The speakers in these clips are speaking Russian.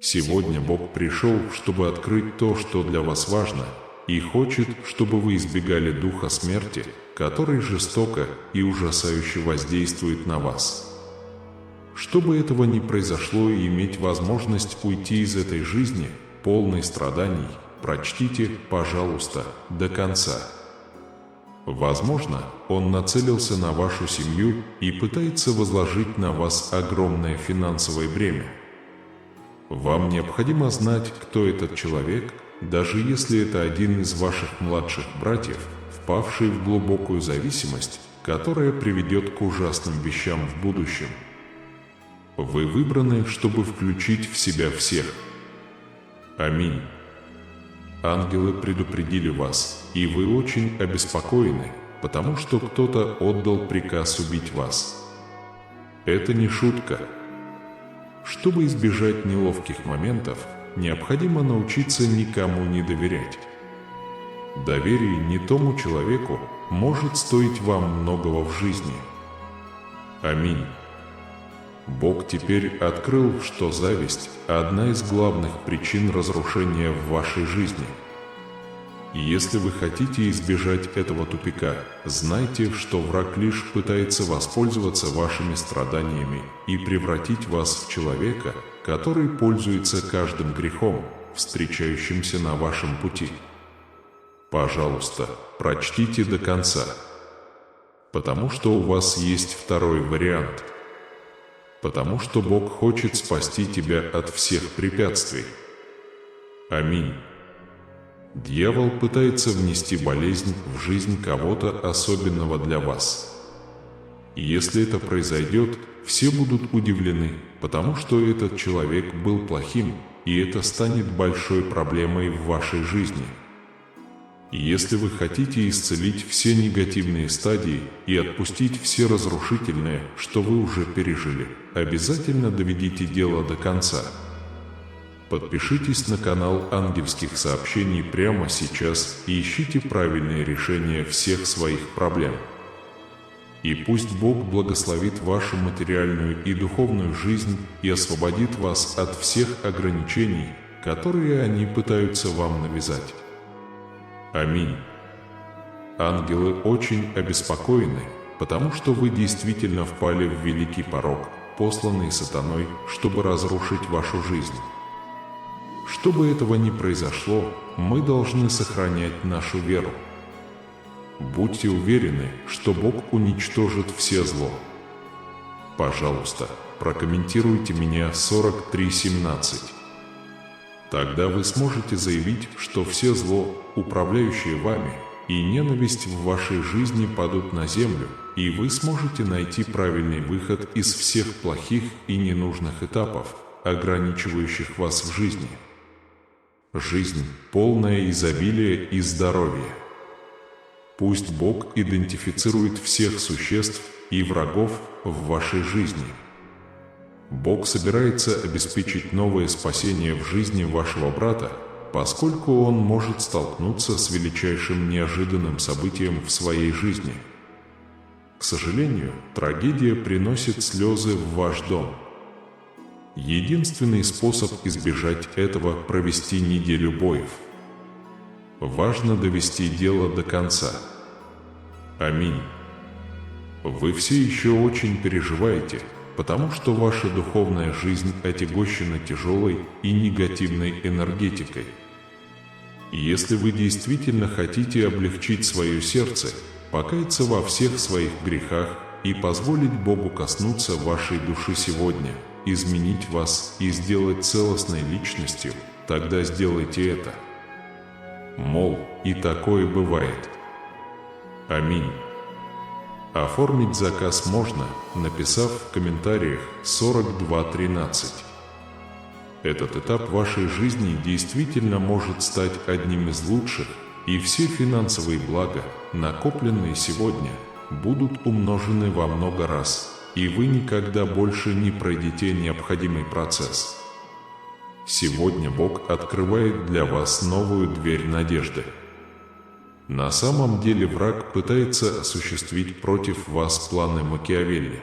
Сегодня Бог пришел, чтобы открыть то, что для вас важно, и хочет, чтобы вы избегали духа смерти, который жестоко и ужасающе воздействует на вас. Чтобы этого не произошло и иметь возможность уйти из этой жизни, полной страданий, прочтите, пожалуйста, до конца. Возможно, он нацелился на вашу семью и пытается возложить на вас огромное финансовое бремя. Вам необходимо знать, кто этот человек, даже если это один из ваших младших братьев, впавший в глубокую зависимость, которая приведет к ужасным вещам в будущем. Вы выбраны, чтобы включить в себя всех. Аминь. Ангелы предупредили вас, и вы очень обеспокоены, потому что кто-то отдал приказ убить вас. Это не шутка. Чтобы избежать неловких моментов, необходимо научиться никому не доверять. Доверие не тому человеку может стоить вам многого в жизни. Аминь. Бог теперь открыл, что зависть – одна из главных причин разрушения в вашей жизни. И если вы хотите избежать этого тупика, знайте, что враг лишь пытается воспользоваться вашими страданиями и превратить вас в человека, который пользуется каждым грехом, встречающимся на вашем пути. Пожалуйста, прочтите до конца, потому что у вас есть второй вариант. Потому что Бог хочет спасти тебя от всех препятствий. Аминь. Дьявол пытается внести болезнь в жизнь кого-то особенного для вас. И если это произойдет, все будут удивлены, потому что этот человек был плохим, и это станет большой проблемой в вашей жизни. И если вы хотите исцелить все негативные стадии и отпустить все разрушительные, что вы уже пережили, обязательно доведите дело до конца. Подпишитесь на канал ангельских сообщений прямо сейчас и ищите правильные решения всех своих проблем. И пусть Бог благословит вашу материальную и духовную жизнь и освободит вас от всех ограничений, которые они пытаются вам навязать. Аминь. Ангелы очень обеспокоены, потому что вы действительно впали в великий порок, посланный сатаной, чтобы разрушить вашу жизнь. Чтобы этого не произошло, мы должны сохранять нашу веру. Будьте уверены, что Бог уничтожит все зло. Пожалуйста, прокомментируйте меня 43:17. Тогда вы сможете заявить, что все зло, управляющее вами, и ненависть в вашей жизни падут на землю, и вы сможете найти правильный выход из всех плохих и ненужных этапов, ограничивающих вас в жизни. Жизнь, полная изобилия и здоровья. Пусть Бог идентифицирует всех существ и врагов в вашей жизни. Бог собирается обеспечить новое спасение в жизни вашего брата, поскольку он может столкнуться с величайшим неожиданным событием в своей жизни. К сожалению, трагедия приносит слезы в ваш дом. Единственный способ избежать этого – провести неделю боев. Важно довести дело до конца. Аминь. Вы все еще очень переживаете, потому что ваша духовная жизнь отягощена тяжелой и негативной энергетикой. И если вы действительно хотите облегчить свое сердце, покаяться во всех своих грехах и позволить Богу коснуться вашей души сегодня, изменить вас и сделать целостной личностью, тогда сделайте это. Мол, и такое бывает. Аминь. Оформить заказ можно, написав в комментариях 42:13. Этот этап вашей жизни действительно может стать одним из лучших, и все финансовые блага, накопленные сегодня, будут умножены во много раз, и вы никогда больше не пройдете необходимый процесс. Сегодня Бог открывает для вас новую дверь надежды. На самом деле враг пытается осуществить против вас планы Макиавелли.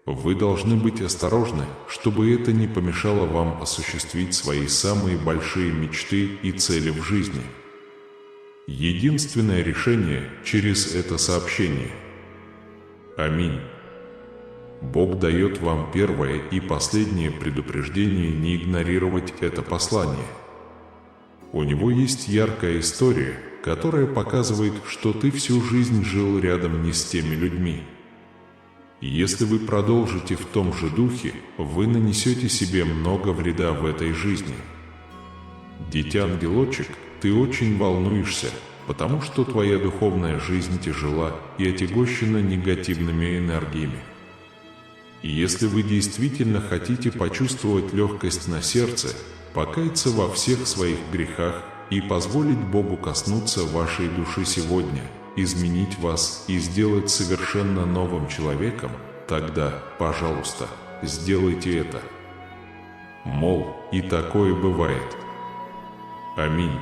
Вы должны быть осторожны, чтобы это не помешало вам осуществить свои самые большие мечты и цели в жизни. Единственное решение через это сообщение. Аминь. Бог дает вам первое и последнее предупреждение не игнорировать это послание. У него есть яркая история, которая показывает, что ты всю жизнь жил рядом не с теми людьми. Если вы продолжите в том же духе, вы нанесете себе много вреда в этой жизни. Дитя-ангелочек, ты очень волнуешься, потому что твоя духовная жизнь тяжела и отягощена негативными энергиями. И если вы действительно хотите почувствовать легкость на сердце, покаяться во всех своих грехах и позволить Богу коснуться вашей души сегодня, изменить вас и сделать совершенно новым человеком, тогда, пожалуйста, сделайте это. Мол, и такое бывает. Аминь.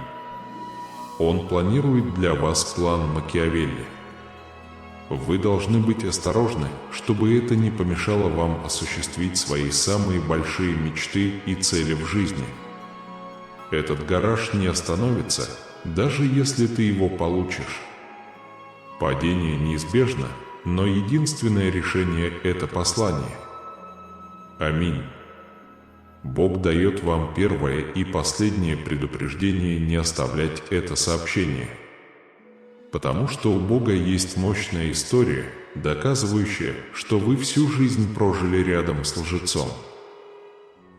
Он планирует для вас план Макиавелли. Вы должны быть осторожны, чтобы это не помешало вам осуществить свои самые большие мечты и цели в жизни. Этот гараж не остановится, даже если ты его получишь. Падение неизбежно, но единственное решение – это послание. Аминь. Бог дает вам первое и последнее предупреждение не оставлять это сообщение. Потому что у Бога есть мощная история, доказывающая, что вы всю жизнь прожили рядом с лжецом.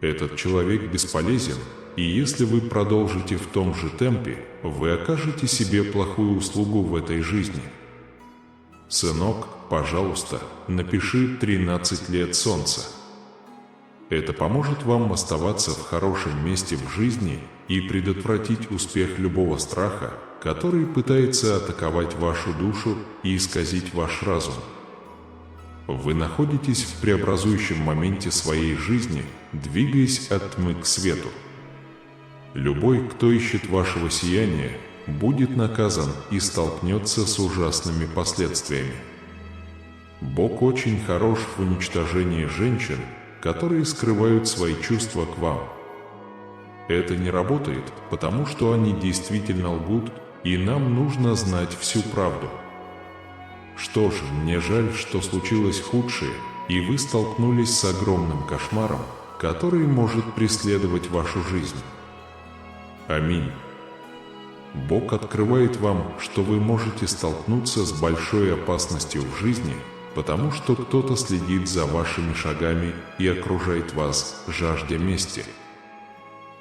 Этот человек бесполезен, и если вы продолжите в том же темпе, вы окажете себе плохую услугу в этой жизни. Сынок, пожалуйста, напиши 13 лет солнца. Это поможет вам оставаться в хорошем месте в жизни и предотвратить успех любого страха, который пытается атаковать вашу душу и исказить ваш разум. Вы находитесь в преобразующем моменте своей жизни, двигаясь от тьмы к свету. Любой, кто ищет вашего сияния, будет наказан и столкнется с ужасными последствиями. Бог очень хорош в уничтожении женщин, которые скрывают свои чувства к вам. Это не работает, потому что они действительно лгут, и нам нужно знать всю правду. Что ж, мне жаль, что случилось худшее, и вы столкнулись с огромным кошмаром, который может преследовать вашу жизнь. Аминь. Бог открывает вам, что вы можете столкнуться с большой опасностью в жизни, потому что кто-то следит за вашими шагами и окружает вас, жаждя мести.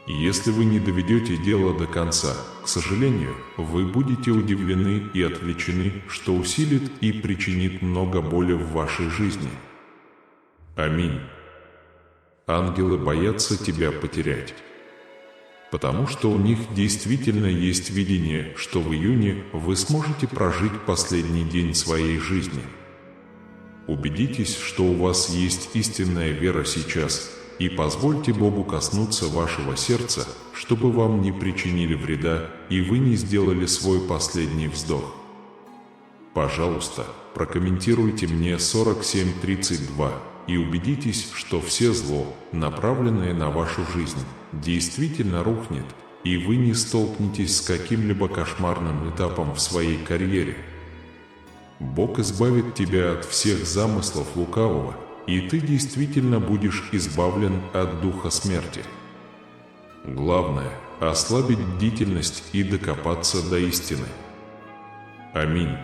И если вы не доведете дело до конца, к сожалению, вы будете удивлены и отвлечены, что усилит и причинит много боли в вашей жизни. Аминь. Ангелы боятся тебя потерять, потому что у них действительно есть видение, что в июне вы сможете прожить последний день своей жизни. Убедитесь, что у вас есть истинная вера сейчас, и позвольте Богу коснуться вашего сердца, чтобы вам не причинили вреда и вы не сделали свой последний вздох. Пожалуйста, прокомментируйте мне 4732 и убедитесь, что все зло, направленное на вашу жизнь, действительно рухнет, и вы не столкнетесь с каким-либо кошмарным этапом в своей карьере. Бог избавит тебя от всех замыслов лукавого, и ты действительно будешь избавлен от духа смерти. Главное – ослабить бдительность и докопаться до истины. Аминь.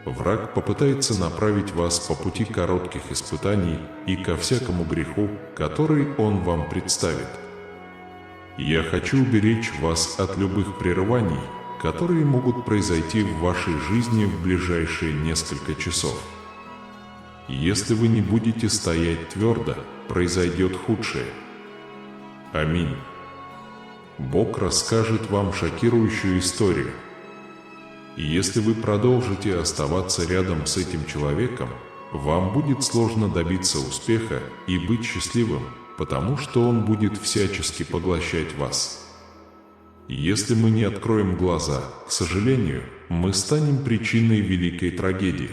Враг попытается направить вас по пути коротких испытаний и ко всякому греху, который он вам представит. Я хочу уберечь вас от любых прерываний, которые могут произойти в вашей жизни в ближайшие несколько часов. Если вы не будете стоять твердо, произойдет худшее. Аминь. Бог расскажет вам шокирующую историю. И если вы продолжите оставаться рядом с этим человеком, вам будет сложно добиться успеха и быть счастливым, потому что он будет всячески поглощать вас. Если мы не откроем глаза, к сожалению, мы станем причиной великой трагедии.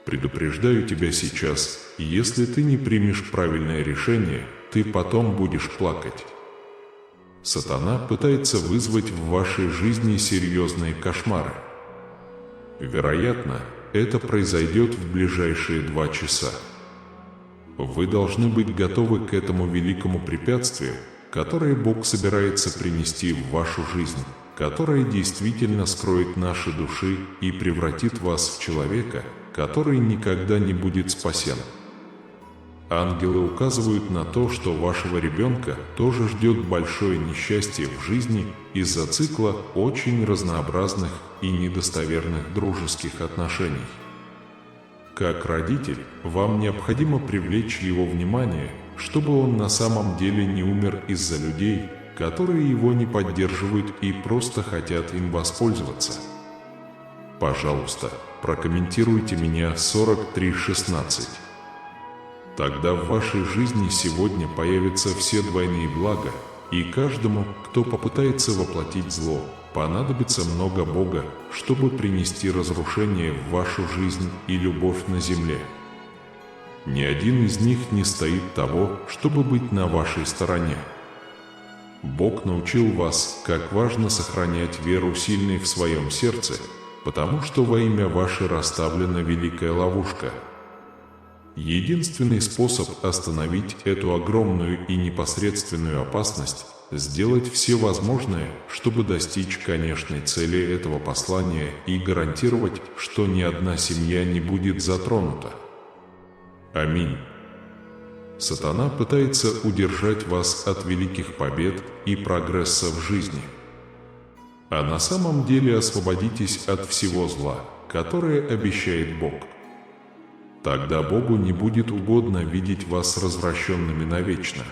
Предупреждаю тебя сейчас, если ты не примешь правильное решение, ты потом будешь плакать. Сатана пытается вызвать в вашей жизни серьезные кошмары. Вероятно, это произойдет в ближайшие 2 часа. Вы должны быть готовы к этому великому препятствию, которое Бог собирается принести в вашу жизнь, которое действительно скроет наши души и превратит вас в человека, который никогда не будет спасен. Ангелы указывают на то, что вашего ребенка тоже ждет большое несчастье в жизни из-за цикла очень разнообразных и недостоверных дружеских отношений. Как родитель, вам необходимо привлечь его внимание, чтобы он на самом деле не умер из-за людей, которые его не поддерживают и просто хотят им воспользоваться. Пожалуйста, прокомментируйте меня 43:16. Тогда в вашей жизни сегодня появятся все двойные блага, и каждому, кто попытается воплотить зло, понадобится много Бога, чтобы принести разрушение в вашу жизнь и любовь на земле. Ни один из них не стоит того, чтобы быть на вашей стороне. Бог научил вас, как важно сохранять веру сильной в своем сердце, потому что во имя ваше расставлена великая ловушка. Единственный способ остановить эту огромную и непосредственную опасность – сделать все возможное, чтобы достичь конечной цели этого послания и гарантировать, что ни одна семья не будет затронута. Аминь. Сатана пытается удержать вас от великих побед и прогресса в жизни. А на самом деле освободитесь от всего зла, которое обещает Бог. Тогда Богу не будет угодно видеть вас развращенными навечно.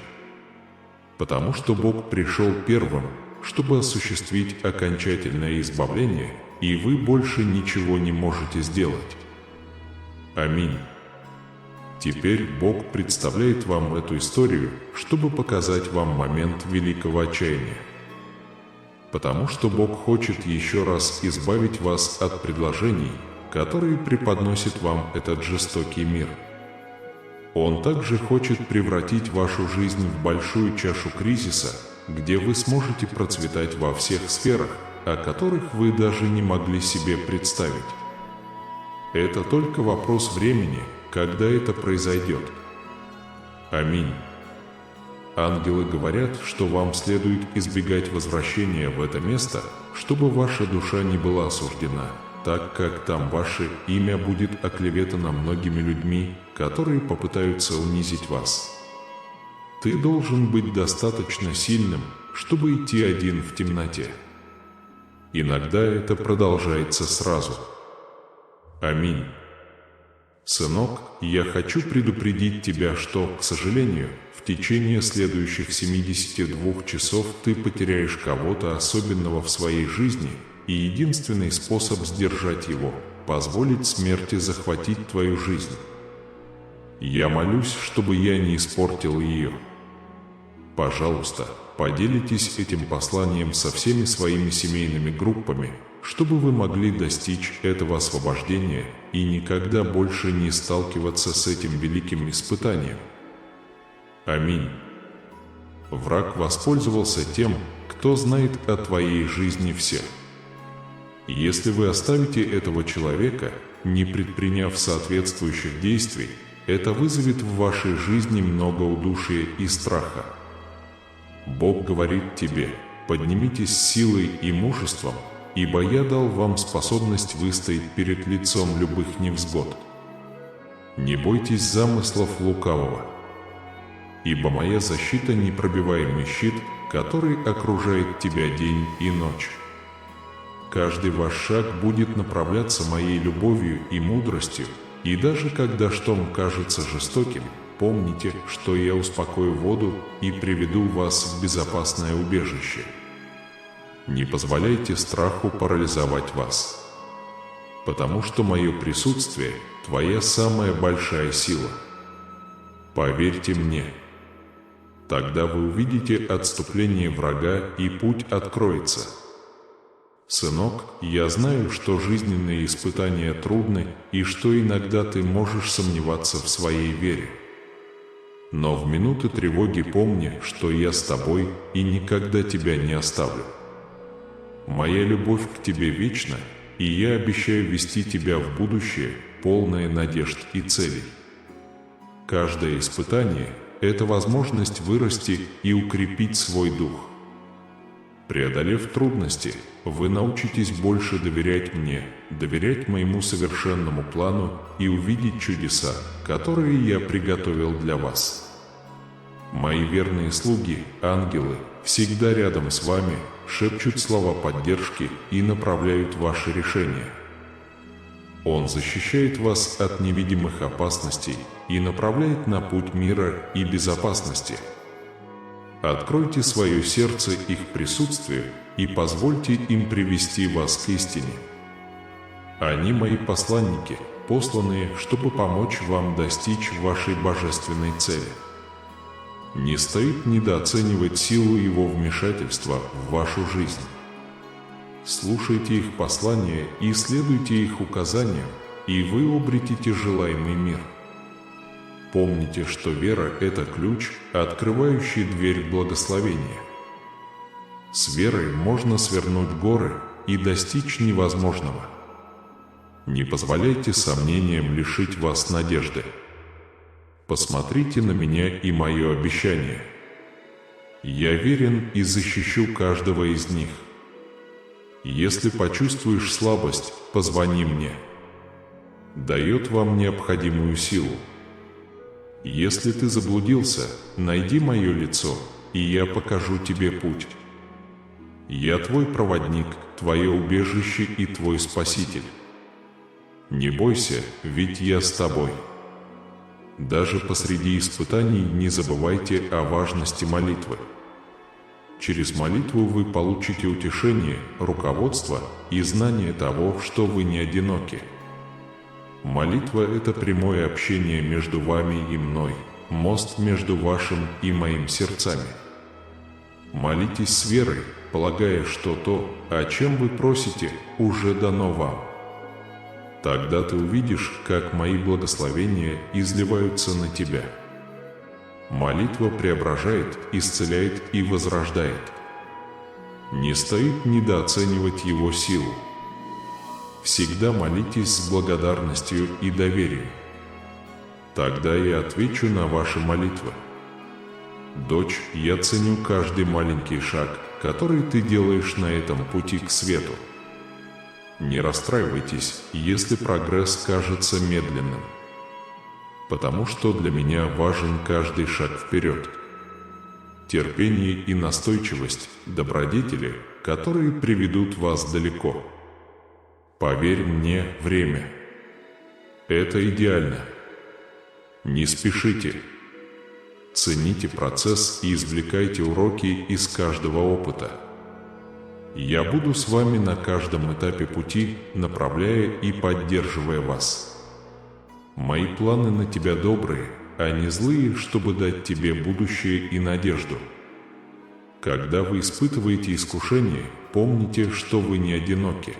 Потому что Бог пришел первым, чтобы осуществить окончательное избавление, и вы больше ничего не можете сделать. Аминь. Теперь Бог представляет вам эту историю, чтобы показать вам момент великого отчаяния. Потому что Бог хочет еще раз избавить вас от предложений, которые преподносит вам этот жестокий мир. Он также хочет превратить вашу жизнь в большую чашу кризиса, где вы сможете процветать во всех сферах, о которых вы даже не могли себе представить. Это только вопрос времени, когда это произойдет. Аминь. Ангелы говорят, что вам следует избегать возвращения в это место, чтобы ваша душа не была осуждена, так как там ваше имя будет оклеветано многими людьми, которые попытаются унизить вас. Ты должен быть достаточно сильным, чтобы идти один в темноте. Иногда это продолжается сразу. Аминь. Сынок, я хочу предупредить тебя, что, к сожалению, в течение следующих 72 часов ты потеряешь кого-то особенного в своей жизни, и единственный способ сдержать его – позволить смерти захватить твою жизнь. Я молюсь, чтобы я не испортил ее. Пожалуйста, поделитесь этим посланием со всеми своими семейными группами, чтобы вы могли достичь этого освобождения и никогда больше не сталкиваться с этим великим испытанием. Аминь. Враг воспользовался тем, кто знает о твоей жизни все. Если вы оставите этого человека, не предприняв соответствующих действий, это вызовет в вашей жизни много удушья и страха. Бог говорит тебе: поднимитесь с силой и мужеством, ибо я дал вам способность выстоять перед лицом любых невзгод. Не бойтесь замыслов лукавого, ибо моя защита — непробиваемый щит, который окружает тебя день и ночь. Каждый ваш шаг будет направляться моей любовью и мудростью, и даже когда шторм кажется жестоким, помните, что я успокою воду и приведу вас в безопасное убежище. Не позволяйте страху парализовать вас, потому что мое присутствие – твоя самая большая сила. Поверьте мне. Тогда вы увидите отступление врага, и путь откроется. Сынок, я знаю, что жизненные испытания трудны и что иногда ты можешь сомневаться в своей вере. Но в минуты тревоги помни, что я с тобой и никогда тебя не оставлю. Моя любовь к тебе вечна, и я обещаю вести тебя в будущее, полное надежд и целей. Каждое испытание – это возможность вырасти и укрепить свой дух. Преодолев трудности, вы научитесь больше доверять мне, доверять моему совершенному плану и увидеть чудеса, которые я приготовил для вас. Мои верные слуги, ангелы, всегда рядом с вами, шепчут слова поддержки и направляют ваши решения. Он защищает вас от невидимых опасностей и направляет на путь мира и безопасности. Откройте свое сердце их присутствию и позвольте им привести вас к истине. Они мои посланники, посланные, чтобы помочь вам достичь вашей божественной цели. Не стоит недооценивать силу его вмешательства в вашу жизнь. Слушайте их послания и следуйте их указаниям, и вы обретете желаемый мир. Помните, что вера – это ключ, открывающий дверь благословения. С верой можно свернуть горы и достичь невозможного. Не позволяйте сомнениям лишить вас надежды. Посмотрите на меня и мое обещание. Я верен и защищу каждого из них. Если почувствуешь слабость, позвони мне. Дает вам необходимую силу. Если ты заблудился, найди мое лицо, и я покажу тебе путь. Я твой проводник, твое убежище и твой спаситель. Не бойся, ведь я с тобой. Даже посреди испытаний не забывайте о важности молитвы. Через молитву вы получите утешение, руководство и знание того, что вы не одиноки. Молитва – это прямое общение между вами и мной, мост между вашим и моим сердцами. Молитесь с верой, полагая, что то, о чем вы просите, уже дано вам. Тогда ты увидишь, как мои благословения изливаются на тебя. Молитва преображает, исцеляет и возрождает. Не стоит недооценивать его силу. Всегда молитесь с благодарностью и доверием. Тогда я отвечу на ваши молитвы. Дочь, я ценю каждый маленький шаг, который ты делаешь на этом пути к свету. Не расстраивайтесь, если прогресс кажется медленным, потому что для меня важен каждый шаг вперед. Терпение и настойчивость – добродетели, которые приведут вас далеко. Поверь мне, время. Это идеально. Не спешите. Цените процесс и извлекайте уроки из каждого опыта. Я буду с вами на каждом этапе пути, направляя и поддерживая вас. Мои планы на тебя добрые, а не злые, чтобы дать тебе будущее и надежду. Когда вы испытываете искушение, помните, что вы не одиноки.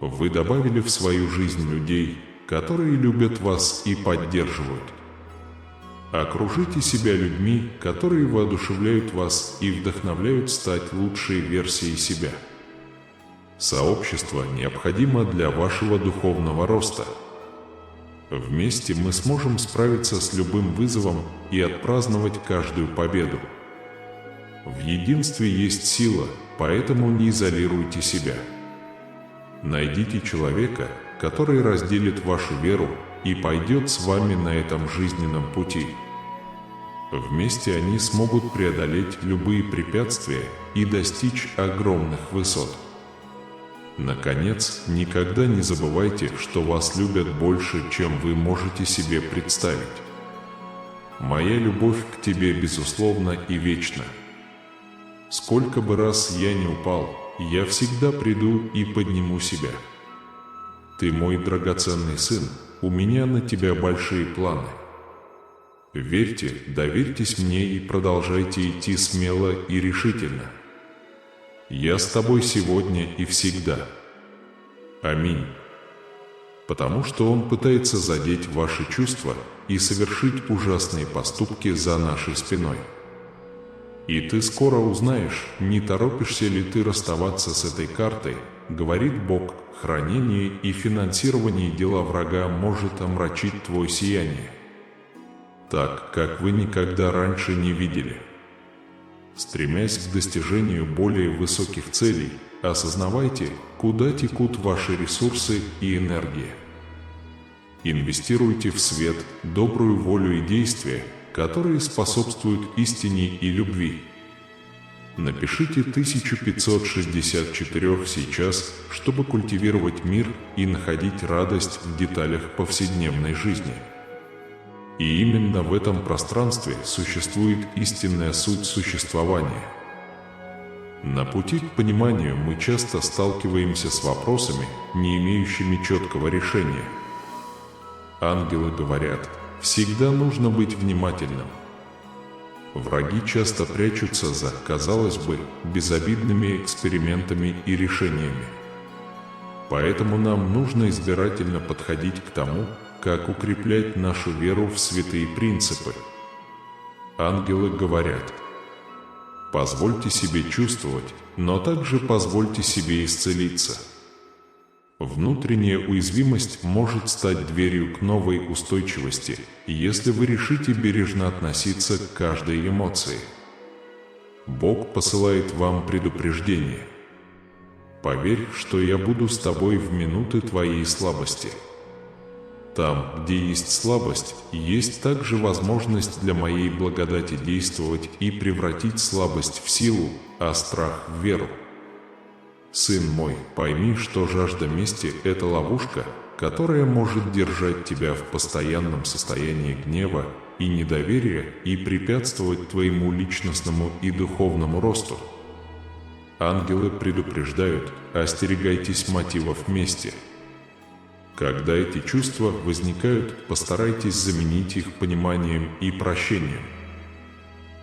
Вы добавили в свою жизнь людей, которые любят вас и поддерживают. Окружите себя людьми, которые воодушевляют вас и вдохновляют стать лучшей версией себя. Сообщество необходимо для вашего духовного роста. Вместе мы сможем справиться с любым вызовом и отпраздновать каждую победу. В единстве есть сила, поэтому не изолируйте себя. Найдите человека, который разделит вашу веру и пойдет с вами на этом жизненном пути. Вместе они смогут преодолеть любые препятствия и достичь огромных высот. Наконец, никогда не забывайте, что вас любят больше, чем вы можете себе представить. Моя любовь к тебе безусловна и вечна. Сколько бы раз я ни упал, я всегда приду и подниму себя. Ты мой драгоценный сын, у меня на тебя большие планы. Верьте, доверьтесь мне и продолжайте идти смело и решительно. Я с тобой сегодня и всегда. Аминь. Потому что он пытается задеть ваши чувства и совершить ужасные поступки за нашей спиной. И ты скоро узнаешь, не торопишься ли ты расставаться с этой картой, говорит Бог. Хранение и финансирование дела врага может омрачить твое сияние, так, как вы никогда раньше не видели. Стремясь к достижению более высоких целей, осознавайте, куда текут ваши ресурсы и энергия. Инвестируйте в свет, добрую волю и действия, которые способствуют истине и любви. Напишите 1564 сейчас, чтобы культивировать мир и находить радость в деталях повседневной жизни. И именно в этом пространстве существует истинная суть существования. На пути к пониманию мы часто сталкиваемся с вопросами, не имеющими четкого решения. Ангелы говорят, всегда нужно быть внимательным. Враги часто прячутся за, казалось бы, безобидными экспериментами и решениями. Поэтому нам нужно избирательно подходить к тому, как укреплять нашу веру в святые принципы. Ангелы говорят, позвольте себе чувствовать, но также позвольте себе исцелиться. Внутренняя уязвимость может стать дверью к новой устойчивости, если вы решите бережно относиться к каждой эмоции. Бог посылает вам предупреждение. Поверь, что я буду с тобой в минуты твоей слабости. Там, где есть слабость, есть также возможность для моей благодати действовать и превратить слабость в силу, а страх в веру. Сын мой, пойми, что жажда мести – это ловушка, которая может держать тебя в постоянном состоянии гнева и недоверия и препятствовать твоему личностному и духовному росту. Ангелы предупреждают, остерегайтесь мотивов мести. Когда эти чувства возникают, постарайтесь заменить их пониманием и прощением.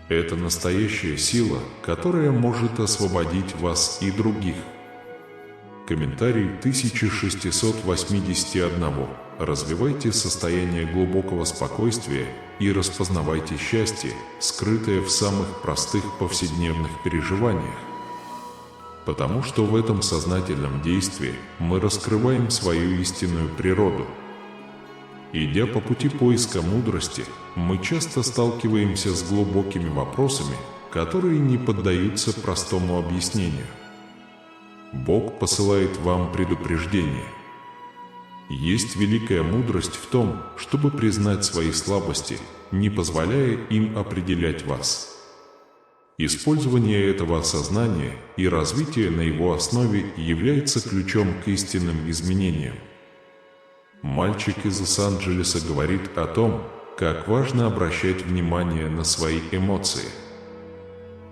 Это настоящая сила, которая может освободить вас и других. Комментарий 1681. Развивайте состояние глубокого спокойствия и распознавайте счастье, скрытое в самых простых повседневных переживаниях. Потому что в этом сознательном действии мы раскрываем свою истинную природу. Идя по пути поиска мудрости, мы часто сталкиваемся с глубокими вопросами, которые не поддаются простому объяснению. Бог посылает вам предупреждение. Есть великая мудрость в том, чтобы признать свои слабости, не позволяя им определять вас. Использование этого осознания и развитие на его основе является ключом к истинным изменениям. Мальчик из Лос-Анджелеса говорит о том, как важно обращать внимание на свои эмоции.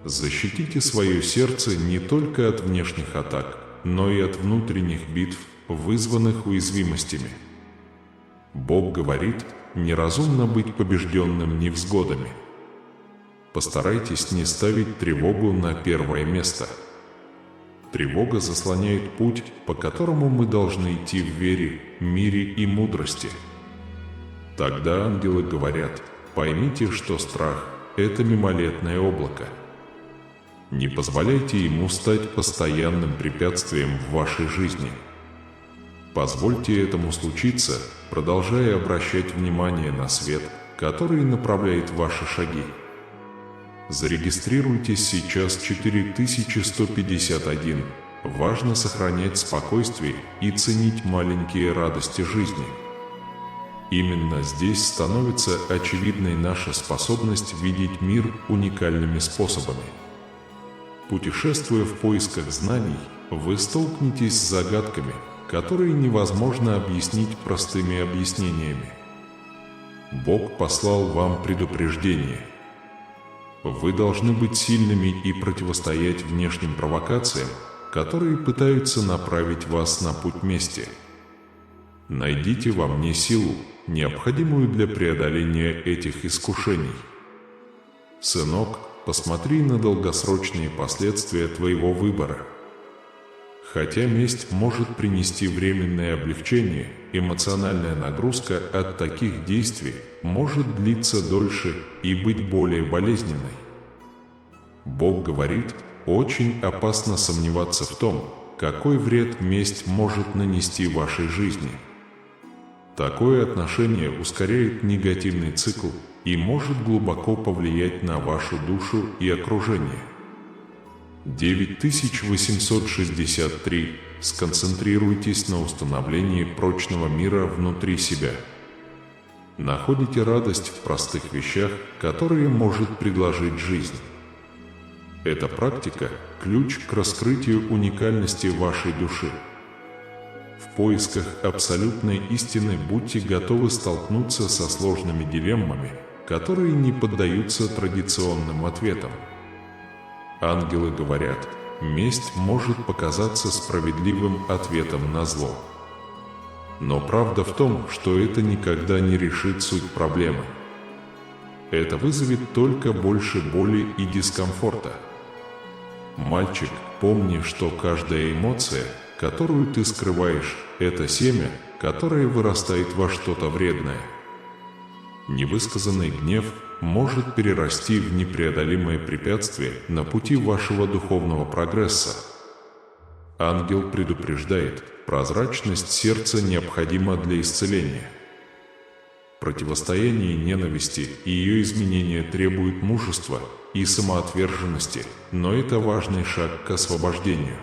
Защитите свое сердце не только от внешних атак, но и от внутренних битв, вызванных уязвимостями. Бог говорит, неразумно быть побежденным невзгодами. Постарайтесь не ставить тревогу на первое место. Тревога заслоняет путь, по которому мы должны идти в вере, мире и мудрости. Тогда ангелы говорят, поймите, что страх – это мимолетное облако. Не позволяйте ему стать постоянным препятствием в вашей жизни. Позвольте этому случиться, продолжая обращать внимание на свет, который направляет ваши шаги. Зарегистрируйтесь сейчас 4151. Важно сохранять спокойствие и ценить маленькие радости жизни. Именно здесь становится очевидной наша способность видеть мир уникальными способами. Путешествуя в поисках знаний, вы столкнетесь с загадками, которые невозможно объяснить простыми объяснениями. Бог послал вам предупреждение. Вы должны быть сильными и противостоять внешним провокациям, которые пытаются направить вас на путь мести. Найдите во мне силу, необходимую для преодоления этих искушений. Сынок, посмотри на долгосрочные последствия твоего выбора. Хотя месть может принести временное облегчение, эмоциональная нагрузка от таких действий может длиться дольше и быть более болезненной. Бог говорит, очень опасно сомневаться в том, какой вред месть может нанести вашей жизни. Такое отношение ускоряет негативный цикл и может глубоко повлиять на вашу душу и окружение. 9863. Сконцентрируйтесь на установлении прочного мира внутри себя. Находите радость в простых вещах, которые может предложить жизнь. Эта практика – ключ к раскрытию уникальности вашей души. В поисках абсолютной истины будьте готовы столкнуться со сложными дилеммами, которые не поддаются традиционным ответам. Ангелы говорят, месть может показаться справедливым ответом на зло. Но правда в том, что это никогда не решит суть проблемы. Это вызовет только больше боли и дискомфорта. Мальчик, помни, что каждая эмоция, которую ты скрываешь, это семя, которое вырастает во что-то вредное. Невысказанный гнев может перерасти в непреодолимое препятствие на пути вашего духовного прогресса. Ангел предупреждает, прозрачность сердца необходима для исцеления. Противостояние ненависти и ее изменения требует мужества и самоотверженности, но это важный шаг к освобождению.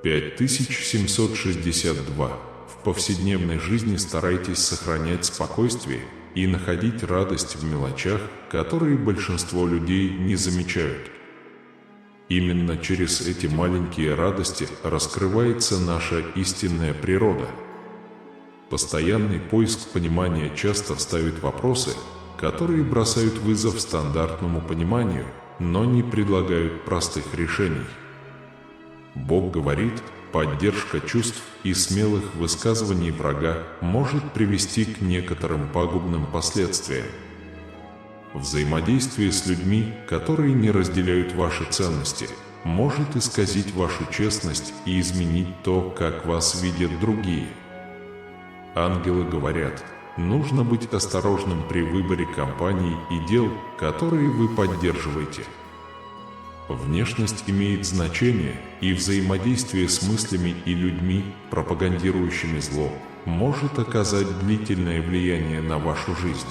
5762. В повседневной жизни старайтесь сохранять спокойствие и находить радость в мелочах, которые большинство людей не замечают. Именно через эти маленькие радости раскрывается наша истинная природа. Постоянный поиск понимания часто ставит вопросы, которые бросают вызов стандартному пониманию, но не предлагают простых решений. Бог говорит, поддержка чувств и смелых высказываний врага может привести к некоторым пагубным последствиям. Взаимодействие с людьми, которые не разделяют ваши ценности, может исказить вашу честность и изменить то, как вас видят другие. Ангелы говорят, нужно быть осторожным при выборе компаний и дел, которые вы поддерживаете. Внешность имеет значение, и взаимодействие с мыслями и людьми, пропагандирующими зло, может оказать длительное влияние на вашу жизнь.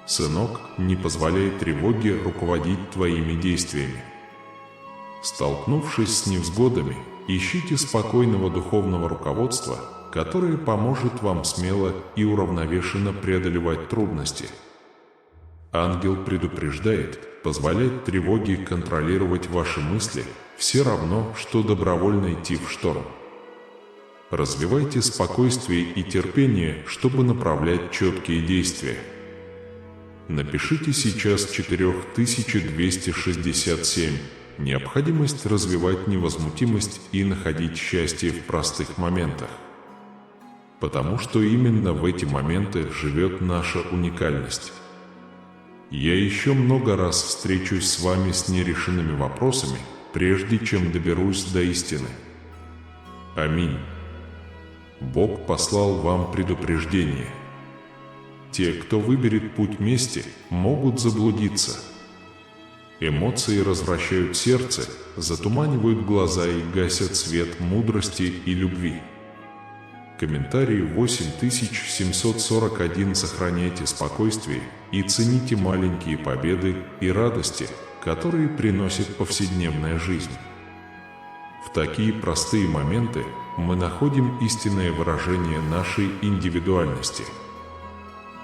Сынок, не позволяй тревоге руководить твоими действиями. Столкнувшись с невзгодами, ищите спокойного духовного руководства, которое поможет вам смело и уравновешенно преодолевать трудности. Ангел предупреждает, позволять тревоге контролировать ваши мысли все равно, что добровольно идти в шторм. Развивайте спокойствие и терпение, чтобы направлять четкие действия. Напишите сейчас 4267. Необходимость развивать невозмутимость и находить счастье в простых моментах. Потому что именно в эти моменты живет наша уникальность. Я еще много раз встречусь с вами с нерешенными вопросами, прежде чем доберусь до истины. Аминь. Бог послал вам предупреждение. Те, кто выберет путь мести, могут заблудиться. Эмоции развращают сердце, затуманивают глаза и гасят свет мудрости и любви. Комментарий 8741. Сохраняйте спокойствие и цените маленькие победы и радости, которые приносит повседневная жизнь. В такие простые моменты мы находим истинное выражение нашей индивидуальности.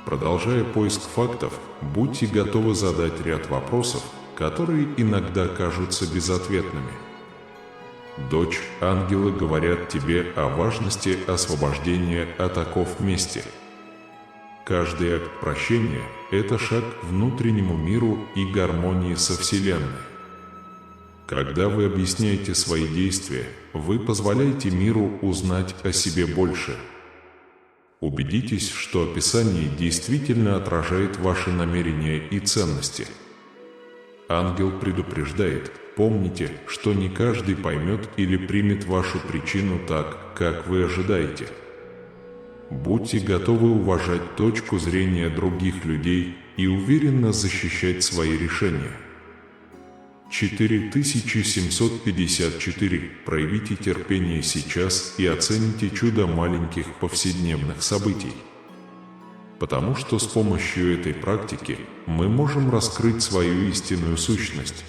Продолжая поиск фактов, будьте готовы задать ряд вопросов, которые иногда кажутся безответными. Дочь, ангелы говорят тебе о важности освобождения от оков мести. Каждый акт прощения – это шаг к внутреннему миру и гармонии со Вселенной. Когда вы объясняете свои действия, вы позволяете миру узнать о себе больше. Убедитесь, что описание действительно отражает ваши намерения и ценности. Ангел предупреждает: помните, что не каждый поймет или примет вашу причину так, как вы ожидаете. Будьте готовы уважать точку зрения других людей и уверенно защищать свои решения. 4754. Проявите терпение сейчас и оцените чудо маленьких повседневных событий. Потому что с помощью этой практики мы можем раскрыть свою истинную сущность.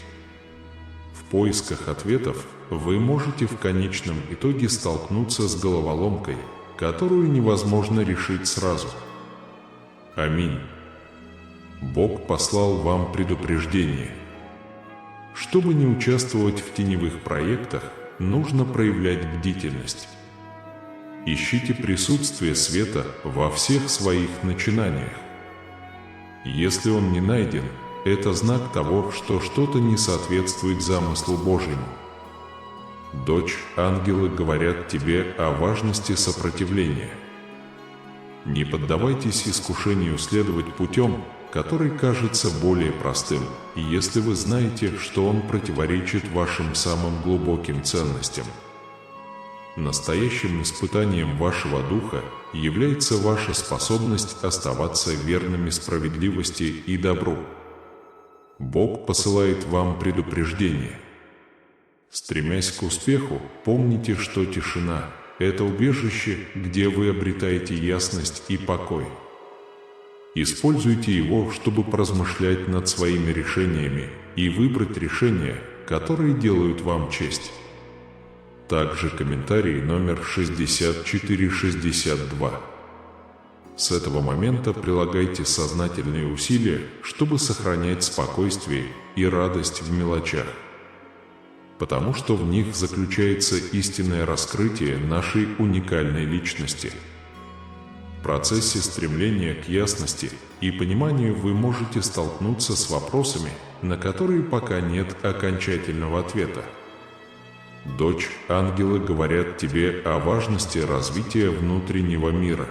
В поисках ответов вы можете в конечном итоге столкнуться с головоломкой, которую невозможно решить сразу. Аминь. Бог послал вам предупреждение. Чтобы не участвовать в теневых проектах, нужно проявлять бдительность. Ищите присутствие света во всех своих начинаниях. Если он не найден, это знак того, что что-то не соответствует замыслу Божьему. Дочь, ангелы говорят тебе о важности сопротивления. Не поддавайтесь искушению следовать путем, который кажется более простым, если вы знаете, что он противоречит вашим самым глубоким ценностям. Настоящим испытанием вашего духа является ваша способность оставаться верными справедливости и добру. Бог посылает вам предупреждение. Стремясь к успеху, помните, что тишина – это убежище, где вы обретаете ясность и покой. Используйте его, чтобы поразмышлять над своими решениями и выбрать решения, которые делают вам честь. Также комментарий номер 6462. С этого момента прилагайте сознательные усилия, чтобы сохранять спокойствие и радость в мелочах, потому что в них заключается истинное раскрытие нашей уникальной личности. В процессе стремления к ясности и пониманию вы можете столкнуться с вопросами, на которые пока нет окончательного ответа. Дочь, ангелы говорят тебе о важности развития внутреннего мира.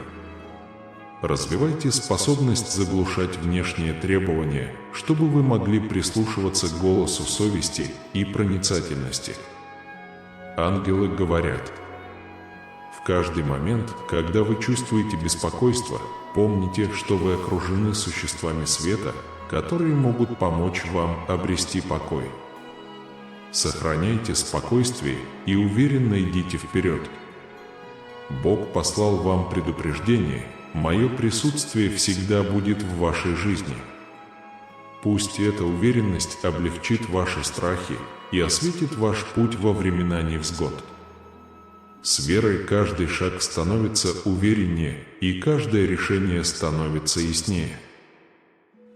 Развивайте способность заглушать внешние требования, чтобы вы могли прислушиваться к голосу совести и проницательности. Ангелы говорят: в каждый момент, когда вы чувствуете беспокойство, помните, что вы окружены существами света, которые могут помочь вам обрести покой. Сохраняйте спокойствие и уверенно идите вперед. Бог послал вам предупреждение: мое присутствие всегда будет в вашей жизни. Пусть эта уверенность облегчит ваши страхи и осветит ваш путь во времена невзгод. С верой каждый шаг становится увереннее, и каждое решение становится яснее.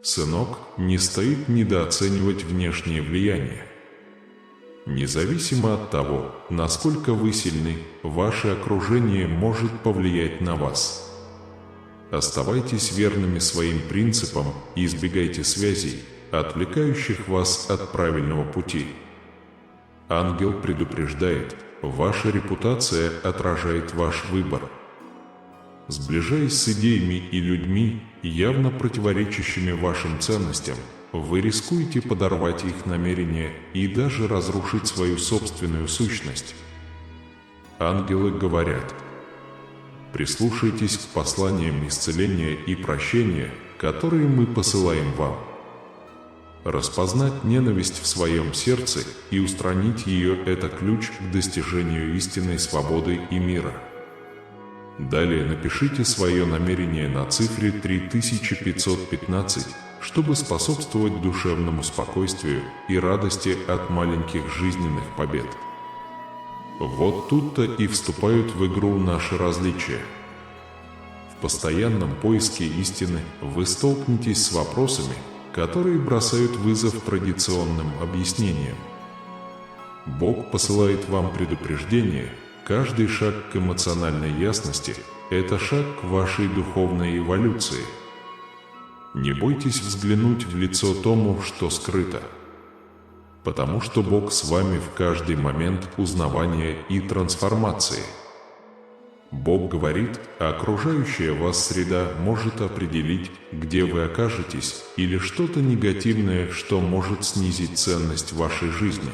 Сынок, не стоит недооценивать внешнее влияние. Независимо от того, насколько вы сильны, ваше окружение может повлиять на вас. Оставайтесь верными своим принципам и избегайте связей, отвлекающих вас от правильного пути. Ангел предупреждает: ваша репутация отражает ваш выбор. Сближаясь с идеями и людьми, явно противоречащими вашим ценностям, вы рискуете подорвать их намерения и даже разрушить свою собственную сущность. Ангелы говорят: прислушайтесь к посланиям исцеления и прощения, которые мы посылаем вам. Распознать ненависть в своем сердце и устранить ее – это ключ к достижению истинной свободы и мира. Далее напишите свое намерение на цифре 3515, чтобы способствовать душевному спокойствию и радости от маленьких жизненных побед. Вот тут-то и вступают в игру наши различия. В постоянном поиске истины вы столкнетесь с вопросами, которые бросают вызов традиционным объяснениям. Бог посылает вам предупреждение: каждый шаг к эмоциональной ясности – это шаг к вашей духовной эволюции. Не бойтесь взглянуть в лицо тому, что скрыто, потому что Бог с вами в каждый момент узнавания и трансформации. Бог говорит, а окружающая вас среда может определить, где вы окажетесь, или что-то негативное, что может снизить ценность вашей жизни.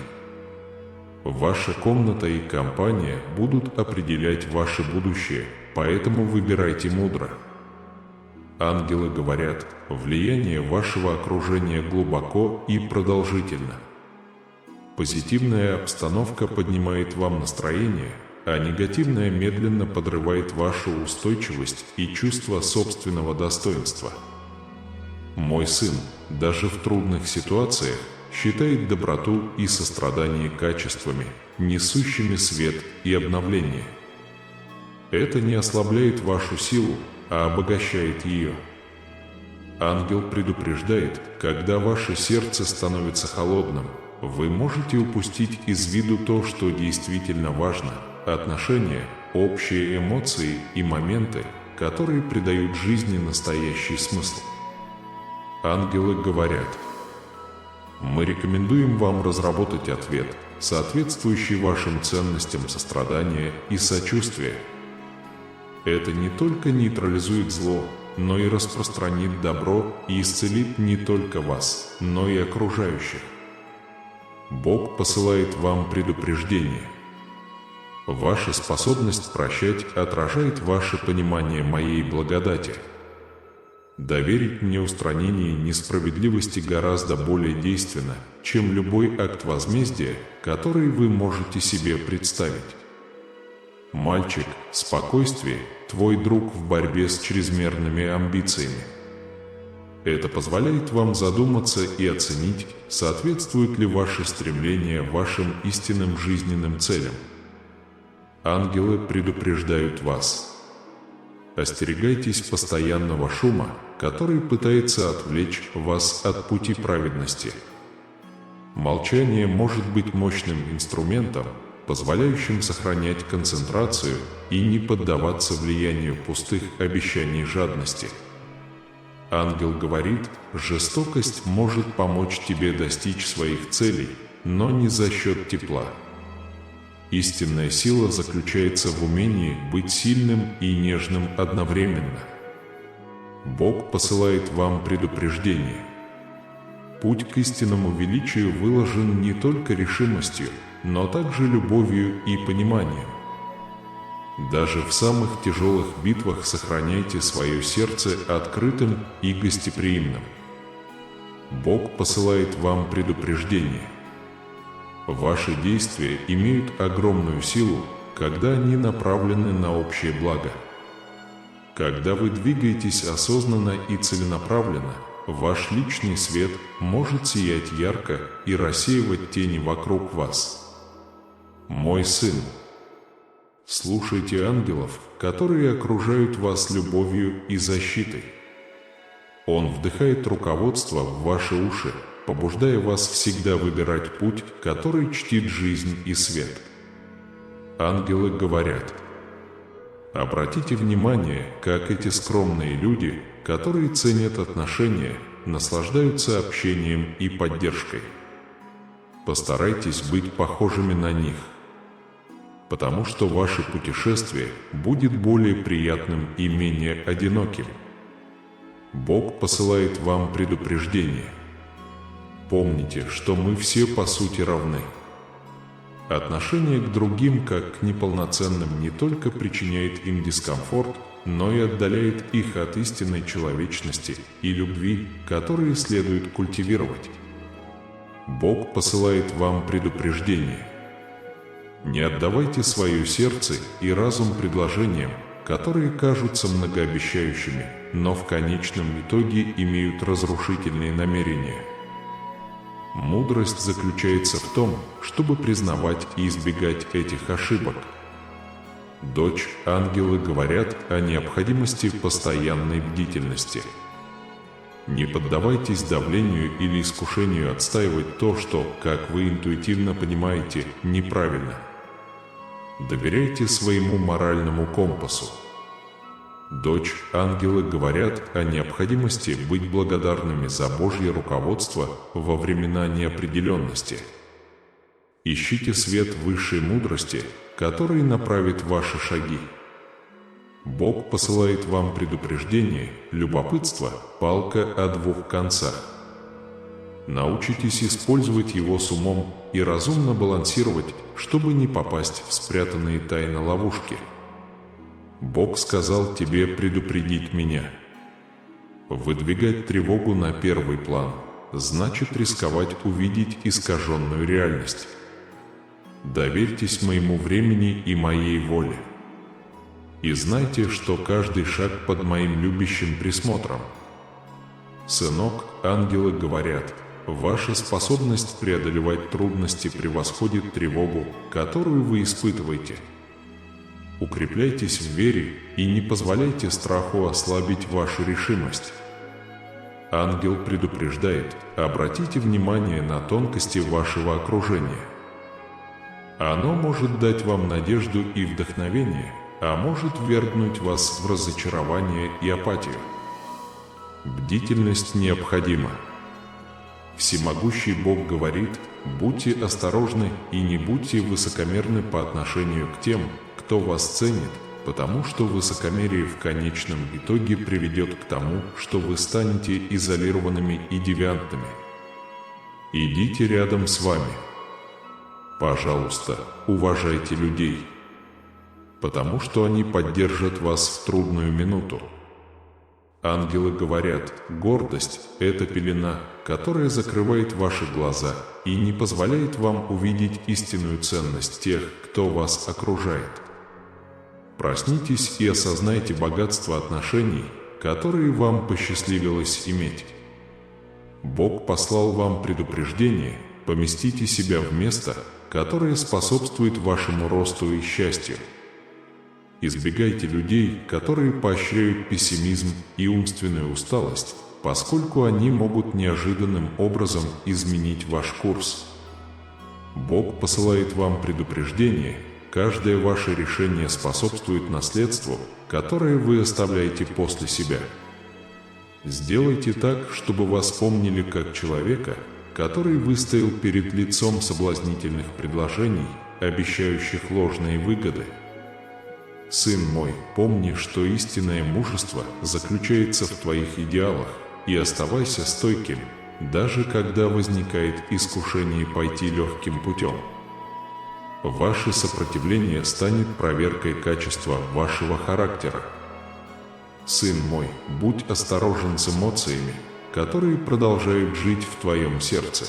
Ваша комната и компания будут определять ваше будущее, поэтому выбирайте мудро. Ангелы говорят, влияние вашего окружения глубоко и продолжительно. Позитивная обстановка поднимает вам настроение, а негативная медленно подрывает вашу устойчивость и чувство собственного достоинства. Мой сын, даже в трудных ситуациях, считает доброту и сострадание качествами, несущими свет и обновление. Это не ослабляет вашу силу, а обогащает ее. Ангел предупреждает, когда ваше сердце становится холодным, вы можете упустить из виду то, что действительно важно – отношения, общие эмоции и моменты, которые придают жизни настоящий смысл. Ангелы говорят: мы рекомендуем вам разработать ответ, соответствующий вашим ценностям сострадания и сочувствия. Это не только нейтрализует зло, но и распространит добро и исцелит не только вас, но и окружающих. Бог посылает вам предупреждение. Ваша способность прощать отражает ваше понимание моей благодати. Доверить мне устранение несправедливости гораздо более действенно, чем любой акт возмездия, который вы можете себе представить. Мальчик, спокойствие – твой друг в борьбе с чрезмерными амбициями. Это позволяет вам задуматься и оценить, соответствуют ли ваши стремления вашим истинным жизненным целям. Ангелы предупреждают вас: остерегайтесь постоянного шума, который пытается отвлечь вас от пути праведности. Молчание может быть мощным инструментом, позволяющим сохранять концентрацию и не поддаваться влиянию пустых обещаний жадности. Ангел говорит, жестокость может помочь тебе достичь своих целей, но не за счет тепла. Истинная сила заключается в умении быть сильным и нежным одновременно. Бог посылает вам предупреждение. Путь к истинному величию выложен не только решимостью, но также любовью и пониманием. Даже в самых тяжелых битвах сохраняйте свое сердце открытым и гостеприимным. Бог посылает вам предупреждение. Ваши действия имеют огромную силу, когда они направлены на общее благо. Когда вы двигаетесь осознанно и целенаправленно, ваш личный свет может сиять ярко и рассеивать тени вокруг вас. Мой сын, слушайте ангелов, которые окружают вас любовью и защитой. Он вдыхает руководство в ваши уши, побуждая вас всегда выбирать путь, который чтит жизнь и свет. Ангелы говорят: обратите внимание, как эти скромные люди, которые ценят отношения, наслаждаются общением и поддержкой. Постарайтесь быть похожими на них, потому что ваше путешествие будет более приятным и менее одиноким. Бог посылает вам предупреждение. Помните, что мы все по сути равны. Отношение к другим как к неполноценным не только причиняет им дискомфорт, но и отдаляет их от истинной человечности и любви, которые следует культивировать. Бог посылает вам предупреждение. Не отдавайте свое сердце и разум предложениям, которые кажутся многообещающими, но в конечном итоге имеют разрушительные намерения. Мудрость заключается в том, чтобы признавать и избегать этих ошибок. Дочь, ангелы говорят о необходимости постоянной бдительности. Не поддавайтесь давлению или искушению отстаивать то, что, как вы интуитивно понимаете, неправильно. Доверяйте своему моральному компасу. Дочь, ангелы говорят о необходимости быть благодарными за Божье руководство во времена неопределенности. Ищите свет высшей мудрости, который направит ваши шаги. Бог посылает вам предупреждение, любопытство, палка о двух концах. Научитесь использовать его с умом и разумно балансировать, чтобы не попасть в спрятанные тайны ловушки. Бог сказал тебе предупредить меня. Выдвигать тревогу на первый план значит рисковать увидеть искаженную реальность. Доверьтесь моему времени и моей воле. И знайте, что каждый шаг под моим любящим присмотром. Сынок, ангелы говорят, ваша способность преодолевать трудности превосходит тревогу, которую вы испытываете. Укрепляйтесь в вере и не позволяйте страху ослабить вашу решимость. Ангел предупреждает, обратите внимание на тонкости вашего окружения. Оно может дать вам надежду и вдохновение, а может ввергнуть вас в разочарование и апатию. Бдительность необходима. Всемогущий Бог говорит, будьте осторожны и не будьте высокомерны по отношению к тем, кто вас ценит, потому что высокомерие в конечном итоге приведет к тому, что вы станете изолированными и девиантными. Идите рядом с вами. Пожалуйста, уважайте людей, потому что они поддержат вас в трудную минуту. Ангелы говорят, гордость – это пелена, которая закрывает ваши глаза и не позволяет вам увидеть истинную ценность тех, кто вас окружает. Проснитесь и осознайте богатство отношений, которые вам посчастливилось иметь. Бог послал вам предупреждение, поместите себя в место, которое способствует вашему росту и счастью. Избегайте людей, которые поощряют пессимизм и умственную усталость, поскольку они могут неожиданным образом изменить ваш курс. Бог посылает вам предупреждение, каждое ваше решение способствует наследству, которое вы оставляете после себя. Сделайте так, чтобы вас помнили как человека, который выстоял перед лицом соблазнительных предложений, обещающих ложные выгоды. Сын мой, помни, что истинное мужество заключается в твоих идеалах, и оставайся стойким, даже когда возникает искушение пойти легким путем. Ваше сопротивление станет проверкой качества вашего характера. Сын мой, будь осторожен с эмоциями, которые продолжают жить в твоем сердце.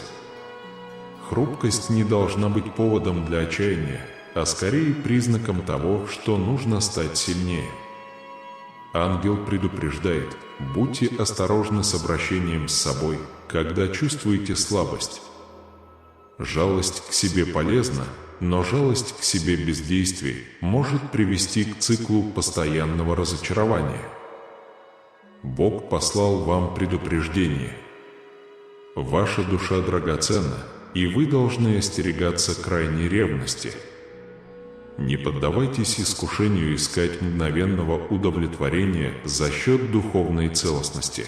Хрупкость не должна быть поводом для отчаяния, а скорее признаком того, что нужно стать сильнее. Ангел предупреждает, будьте осторожны с обращением с собой, когда чувствуете слабость. Жалость к себе полезна, но жалость к себе без действий может привести к циклу постоянного разочарования. Бог послал вам предупреждение. Ваша душа драгоценна, и вы должны остерегаться крайней ревности. Не поддавайтесь искушению искать мгновенного удовлетворения за счет духовной целостности.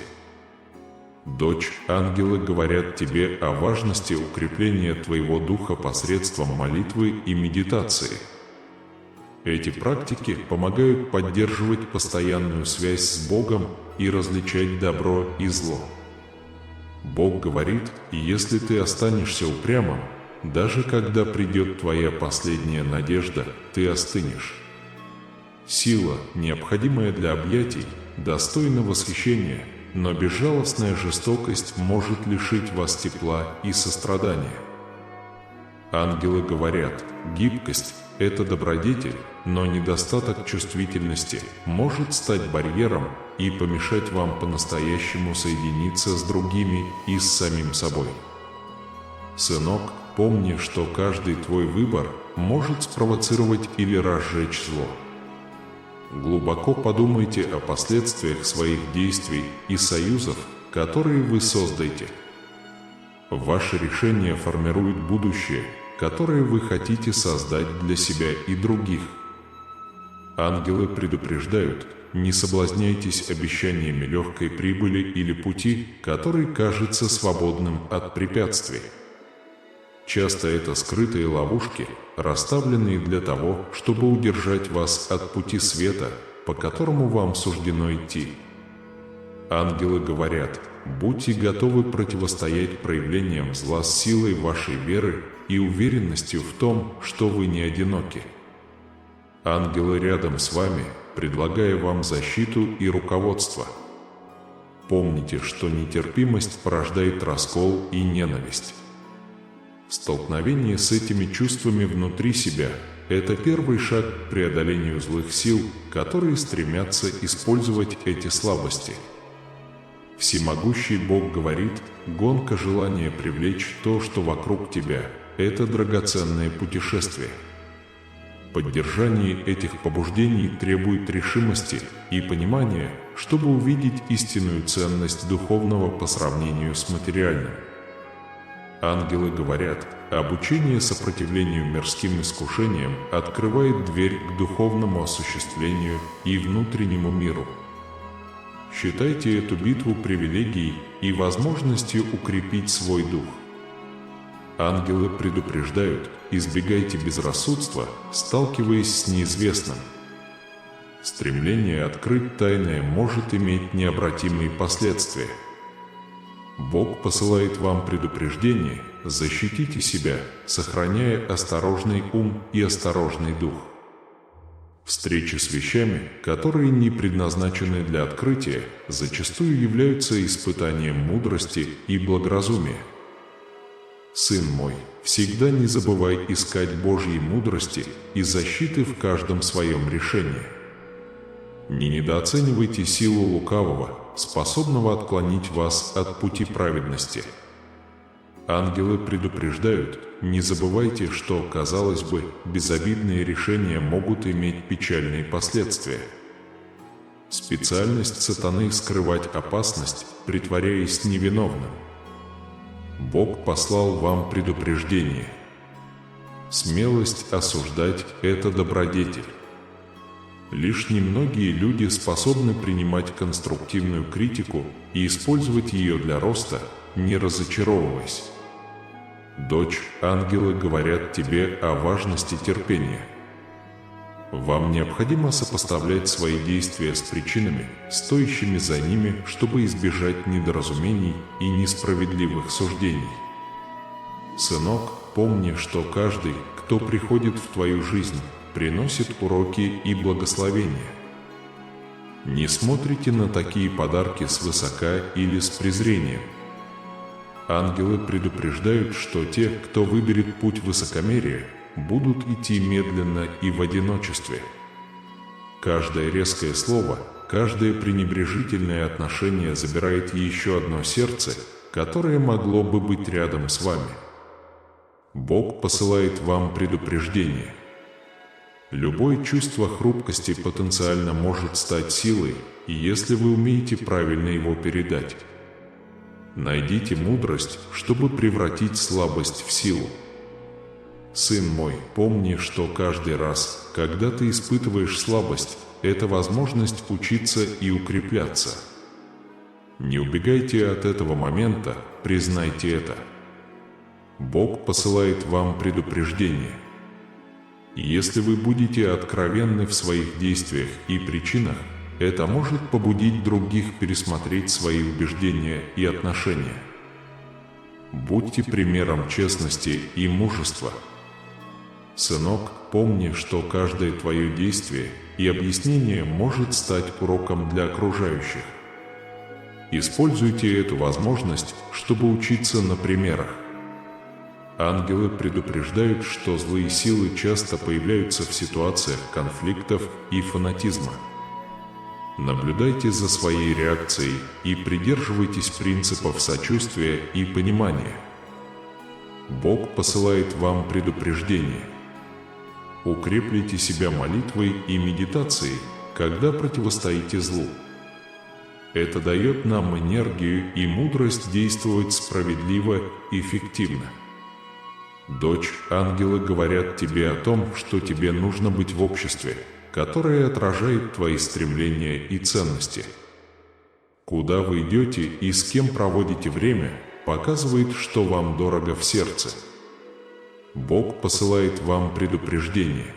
Дочь, ангелы говорят тебе о важности укрепления твоего духа посредством молитвы и медитации. Эти практики помогают поддерживать постоянную связь с Богом и различать добро и зло. Бог говорит, если ты останешься упрямым, даже когда придет твоя последняя надежда, ты остынешь. Сила, необходимая для объятий, достойна восхищения, но безжалостная жестокость может лишить вас тепла и сострадания. Ангелы говорят, гибкость – это добродетель, но недостаток чувствительности может стать барьером и помешать вам по-настоящему соединиться с другими и с самим собой. Сынок, помни, что каждый твой выбор может спровоцировать или разжечь зло. Глубоко подумайте о последствиях своих действий и союзов, которые вы создаете. Ваши решения формируют будущее, которое вы хотите создать для себя и других. Ангелы предупреждают, не соблазняйтесь обещаниями легкой прибыли или пути, который кажется свободным от препятствий. Часто это скрытые ловушки, расставленные для того, чтобы удержать вас от пути света, по которому вам суждено идти. Ангелы говорят: будьте готовы противостоять проявлениям зла с силой вашей веры и уверенностью в том, что вы не одиноки. Ангелы рядом с вами, предлагая вам защиту и руководство. Помните, что нетерпимость порождает раскол и ненависть. Столкновение с этими чувствами внутри себя – это первый шаг к преодолению злых сил, которые стремятся использовать эти слабости. Всемогущий Бог говорит: гонка желания привлечь то, что вокруг тебя – это драгоценное путешествие. Поддержание этих побуждений требует решимости и понимания, чтобы увидеть истинную ценность духовного по сравнению с материальным. Ангелы говорят: обучение сопротивлению мирским искушениям открывает дверь к духовному осуществлению и внутреннему миру. Считайте эту битву привилегией и возможностью укрепить свой дух. Ангелы предупреждают: избегайте безрассудства, сталкиваясь с неизвестным. Стремление открыть тайное может иметь необратимые последствия. Бог посылает вам предупреждение: защитите себя, сохраняя осторожный ум и осторожный дух. Встречи с вещами, которые не предназначены для открытия, зачастую являются испытанием мудрости и благоразумия. Сын мой, всегда не забывай искать Божьей мудрости и защиты в каждом своем решении. Не недооценивайте силу лукавого, способного отклонить вас от пути праведности. Ангелы предупреждают: не забывайте, что, казалось бы, безобидные решения могут иметь печальные последствия. Специальность сатаны — скрывать опасность, притворяясь невиновным. Бог послал вам предупреждение. Смелость осуждать — это добродетель. Лишь немногие люди способны принимать конструктивную критику и использовать ее для роста, не разочаровываясь. Дочь, ангелы говорят тебе о важности терпения. Вам необходимо сопоставлять свои действия с причинами, стоящими за ними, чтобы избежать недоразумений и несправедливых суждений. Сынок, помни, что каждый, кто приходит в твою жизнь, приносит уроки и благословения. Не смотрите на такие подарки свысока или с презрением. Ангелы предупреждают, что те, кто выберет путь высокомерия, будут идти медленно и в одиночестве. Каждое резкое слово, каждое пренебрежительное отношение забирает еще одно сердце, которое могло бы быть рядом с вами. Бог посылает вам предупреждение. Любое чувство хрупкости потенциально может стать силой, если вы умеете правильно его передать. Найдите мудрость, чтобы превратить слабость в силу. Сын мой, помни, что каждый раз, когда ты испытываешь слабость, это возможность учиться и укрепляться. Не убегайте от этого момента, признайте это. Бог посылает вам предупреждение. Если вы будете откровенны в своих действиях и причинах, это может побудить других пересмотреть свои убеждения и отношения. Будьте примером честности и мужества. Сынок, помни, что каждое твое действие и объяснение может стать уроком для окружающих. Используйте эту возможность, чтобы учиться на примерах. Ангелы предупреждают, что злые силы часто появляются в ситуациях конфликтов и фанатизма. Наблюдайте за своей реакцией и придерживайтесь принципов сочувствия и понимания. Бог посылает вам предупреждение. Укрепляйте себя молитвой и медитацией, когда противостоите злу. Это дает нам энергию и мудрость действовать справедливо и эффективно. Дочь, ангелы говорят тебе о том, что тебе нужно быть в обществе, которое отражает твои стремления и ценности. Куда вы идете и с кем проводите время, показывает, что вам дорого в сердце. Бог посылает вам предупреждение.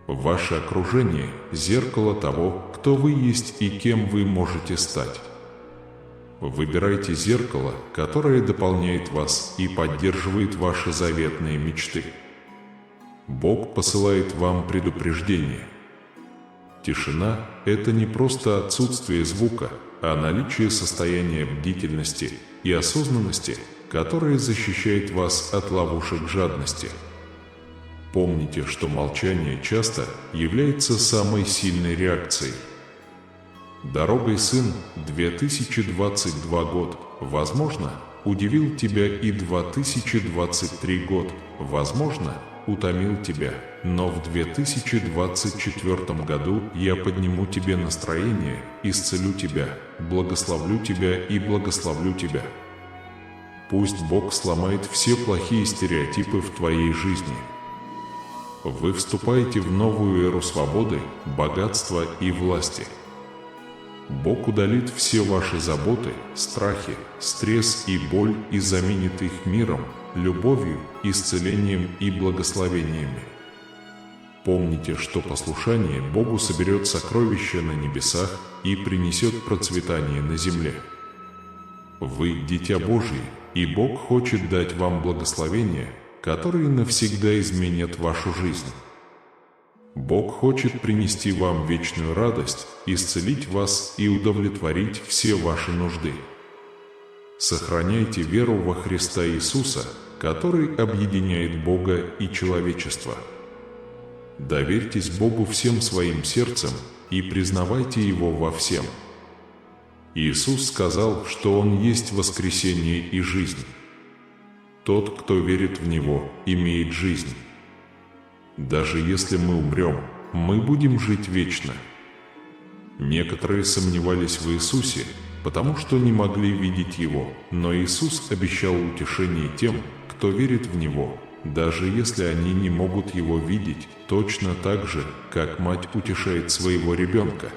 Ваше окружение – зеркало того, кто вы есть и кем вы можете стать. Выбирайте зеркало, которое дополняет вас и поддерживает ваши заветные мечты. Бог посылает вам предупреждение. Тишина – это не просто отсутствие звука, а наличие состояния бдительности и осознанности, которое защищает вас от ловушек жадности. Помните, что молчание часто является самой сильной реакцией. Дорогой, сын, 2022 год, возможно, удивил тебя и 2023 год, возможно, утомил тебя, но в 2024 году я подниму тебе настроение, исцелю тебя, благословлю тебя и благословлю тебя. Пусть Бог сломает все плохие стереотипы в твоей жизни. Вы вступаете в новую эру свободы, богатства и власти. Бог удалит все ваши заботы, страхи, стресс и боль и заменит их миром, любовью, исцелением и благословениями. Помните, что послушание Богу соберет сокровища на небесах и принесет процветание на земле. Вы – дитя Божье, и Бог хочет дать вам благословения, которые навсегда изменят вашу жизнь. Бог хочет принести вам вечную радость, исцелить вас и удовлетворить все ваши нужды. Сохраняйте веру во Христа Иисуса, который объединяет Бога и человечество. Доверьтесь Богу всем своим сердцем и признавайте Его во всем. Иисус сказал, что Он есть воскресение и жизнь. Тот, кто верит в Него, имеет жизнь. Даже если мы умрем, мы будем жить вечно. Некоторые сомневались в Иисусе, потому что не могли видеть Его, но Иисус обещал утешение тем, кто верит в Него, даже если они не могут Его видеть, точно так же, как мать утешает своего ребенка.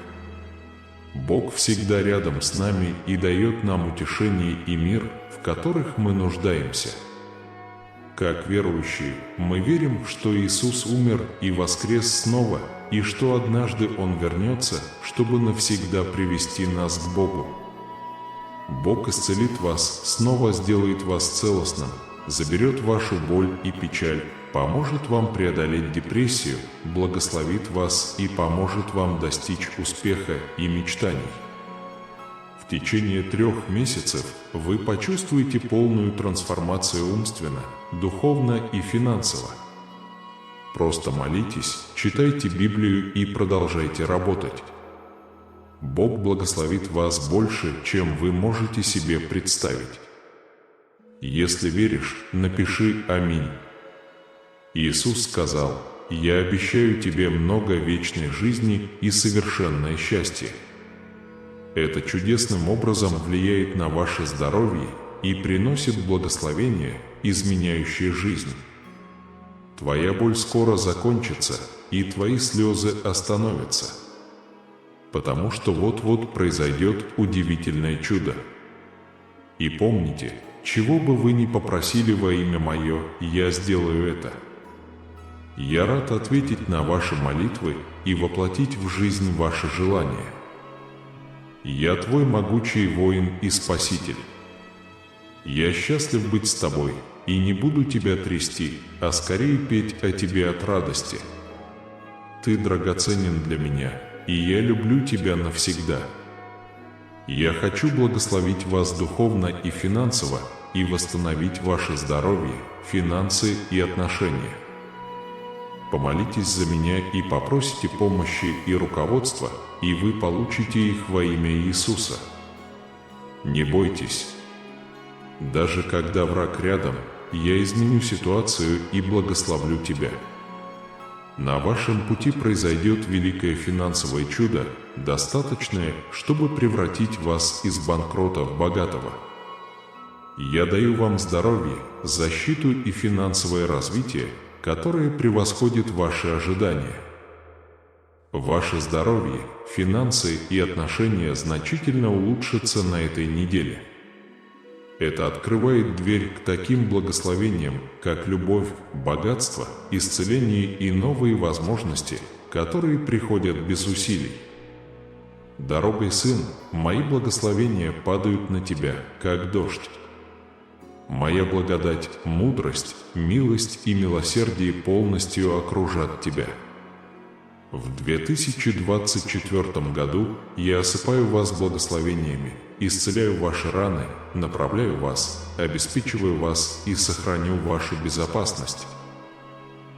Бог всегда рядом с нами и дает нам утешение и мир, в которых мы нуждаемся. Как верующие, мы верим, что Иисус умер и воскрес снова, и что однажды Он вернется, чтобы навсегда привести нас к Богу. Бог исцелит вас, снова сделает вас целостным, заберет вашу боль и печаль, поможет вам преодолеть депрессию, благословит вас и поможет вам достичь успеха и мечтаний. В течение 3 месяцев вы почувствуете полную трансформацию умственно, духовно и финансово. Просто молитесь, читайте Библию и продолжайте работать. Бог благословит вас больше, чем вы можете себе представить. Если веришь, напиши «Аминь». Иисус сказал: «Я обещаю тебе много вечной жизни и совершенное счастье». Это чудесным образом влияет на ваше здоровье и приносит благословение, изменяющее жизнь. Твоя боль скоро закончится, и твои слезы остановятся. Потому что вот-вот произойдет удивительное чудо. И помните, чего бы вы ни попросили во имя Мое, я сделаю это. Я рад ответить на ваши молитвы и воплотить в жизнь ваши желания. Я твой могучий воин и спаситель. Я счастлив быть с тобой и не буду тебя трясти, а скорее петь о тебе от радости. Ты драгоценен для меня, и я люблю тебя навсегда. Я хочу благословить вас духовно и финансово и восстановить ваше здоровье, финансы и отношения. Помолитесь за меня и попросите помощи и руководства, и вы получите их во имя Иисуса. Не бойтесь. Даже когда враг рядом, я изменю ситуацию и благословлю тебя. На вашем пути произойдет великое финансовое чудо, достаточное, чтобы превратить вас из банкрота в богатого. Я даю вам здоровье, защиту и финансовое развитие, которое превосходит ваши ожидания. Ваше здоровье, финансы и отношения значительно улучшатся на этой неделе. Это открывает дверь к таким благословениям, как любовь, богатство, исцеление и новые возможности, которые приходят без усилий. Дорогой сын, мои благословения падают на тебя, как дождь. Моя благодать, мудрость, милость и милосердие полностью окружат тебя. В 2024 году я осыпаю вас благословениями, исцеляю ваши раны, направляю вас, обеспечиваю вас и сохраню вашу безопасность.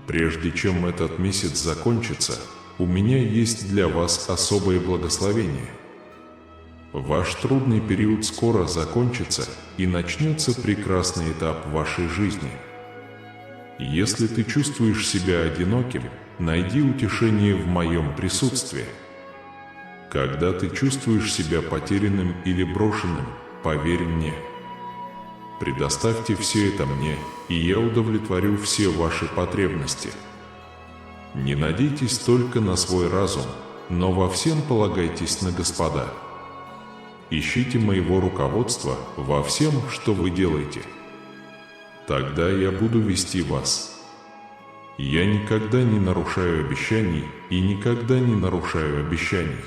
Прежде чем этот месяц закончится, у меня есть для вас особое благословение. Ваш трудный период скоро закончится, и начнется прекрасный этап вашей жизни. Если ты чувствуешь себя одиноким, найди утешение в моем присутствии. Когда ты чувствуешь себя потерянным или брошенным, поверь мне. Предоставьте все это мне, и я удовлетворю все ваши потребности. Не надейтесь только на свой разум, но во всем полагайтесь на Господа. Ищите моего руководства во всем, что вы делаете. Тогда я буду вести вас. Я никогда не нарушаю обещаний и никогда не нарушаю обещаний.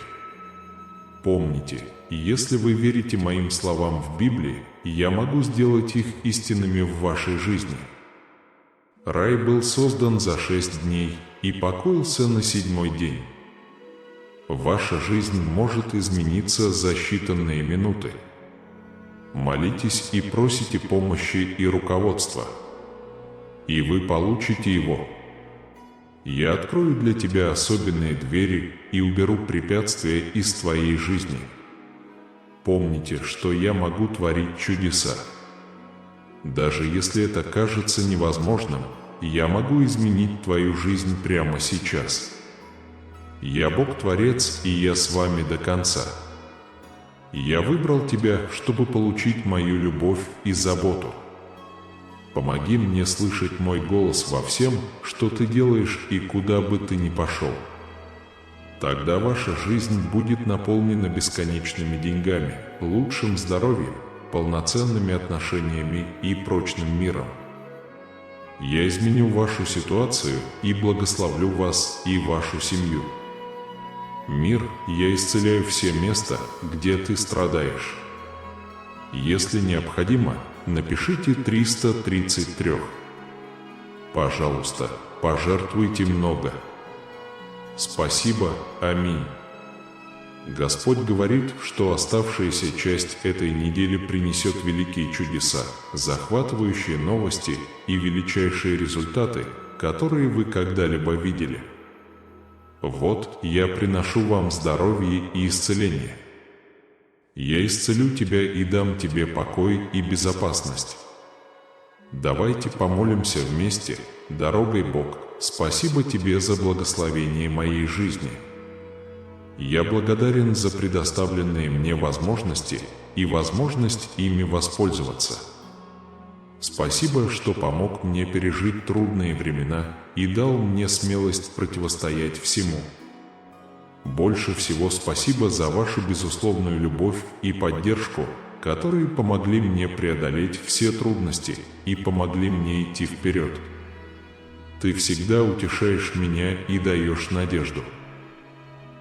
Помните, если вы верите моим словам в Библии, я могу сделать их истинными в вашей жизни. Рай был создан за 6 дней и покоился на 7-й день. Ваша жизнь может измениться за считанные минуты. Молитесь и просите помощи и руководства, и вы получите его. Я открою для тебя особенные двери и уберу препятствия из твоей жизни. Помните, что я могу творить чудеса. Даже если это кажется невозможным, я могу изменить твою жизнь прямо сейчас. Я Бог-творец, и я с вами до конца. Я выбрал тебя, чтобы получить мою любовь и заботу. Помоги мне слышать мой голос во всем, что ты делаешь и куда бы ты ни пошел. Тогда ваша жизнь будет наполнена бесконечными деньгами, лучшим здоровьем, полноценными отношениями и прочным миром. Я изменю вашу ситуацию и благословлю вас и вашу семью. Мир, я исцеляю все места, где ты страдаешь. Если необходимо, напишите 333. Пожалуйста, пожертвуйте много. Спасибо, аминь. Господь говорит, что оставшаяся часть этой недели принесет великие чудеса, захватывающие новости и величайшие результаты, которые вы когда-либо видели. Вот, я приношу вам здоровье и исцеление. Я исцелю тебя и дам тебе покой и безопасность. Давайте помолимся вместе. Дорогой Бог, спасибо тебе за благословение моей жизни. Я благодарен за предоставленные мне возможности и возможность ими воспользоваться. Спасибо, что помог мне пережить трудные времена и дал мне смелость противостоять всему. Больше всего спасибо за вашу безусловную любовь и поддержку, которые помогли мне преодолеть все трудности и помогли мне идти вперед. Ты всегда утешаешь меня и даешь надежду.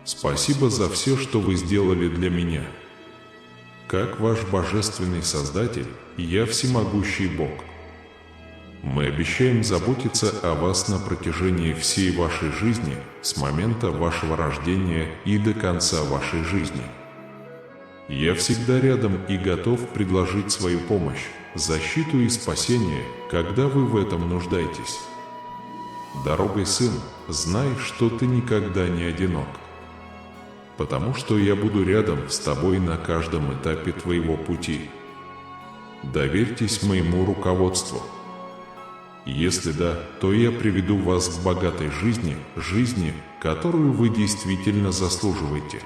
Спасибо за все, что вы сделали для меня. Как ваш божественный Создатель, я всемогущий Бог. Мы обещаем заботиться о вас на протяжении всей вашей жизни, с момента вашего рождения и до конца вашей жизни. Я всегда рядом и готов предложить свою помощь, защиту и спасение, когда вы в этом нуждаетесь. Дорогой сын, знай, что ты никогда не одинок. Потому что я буду рядом с тобой на каждом этапе твоего пути. Доверьтесь моему руководству. Если да, то я приведу вас к богатой жизни, которую вы действительно заслуживаете.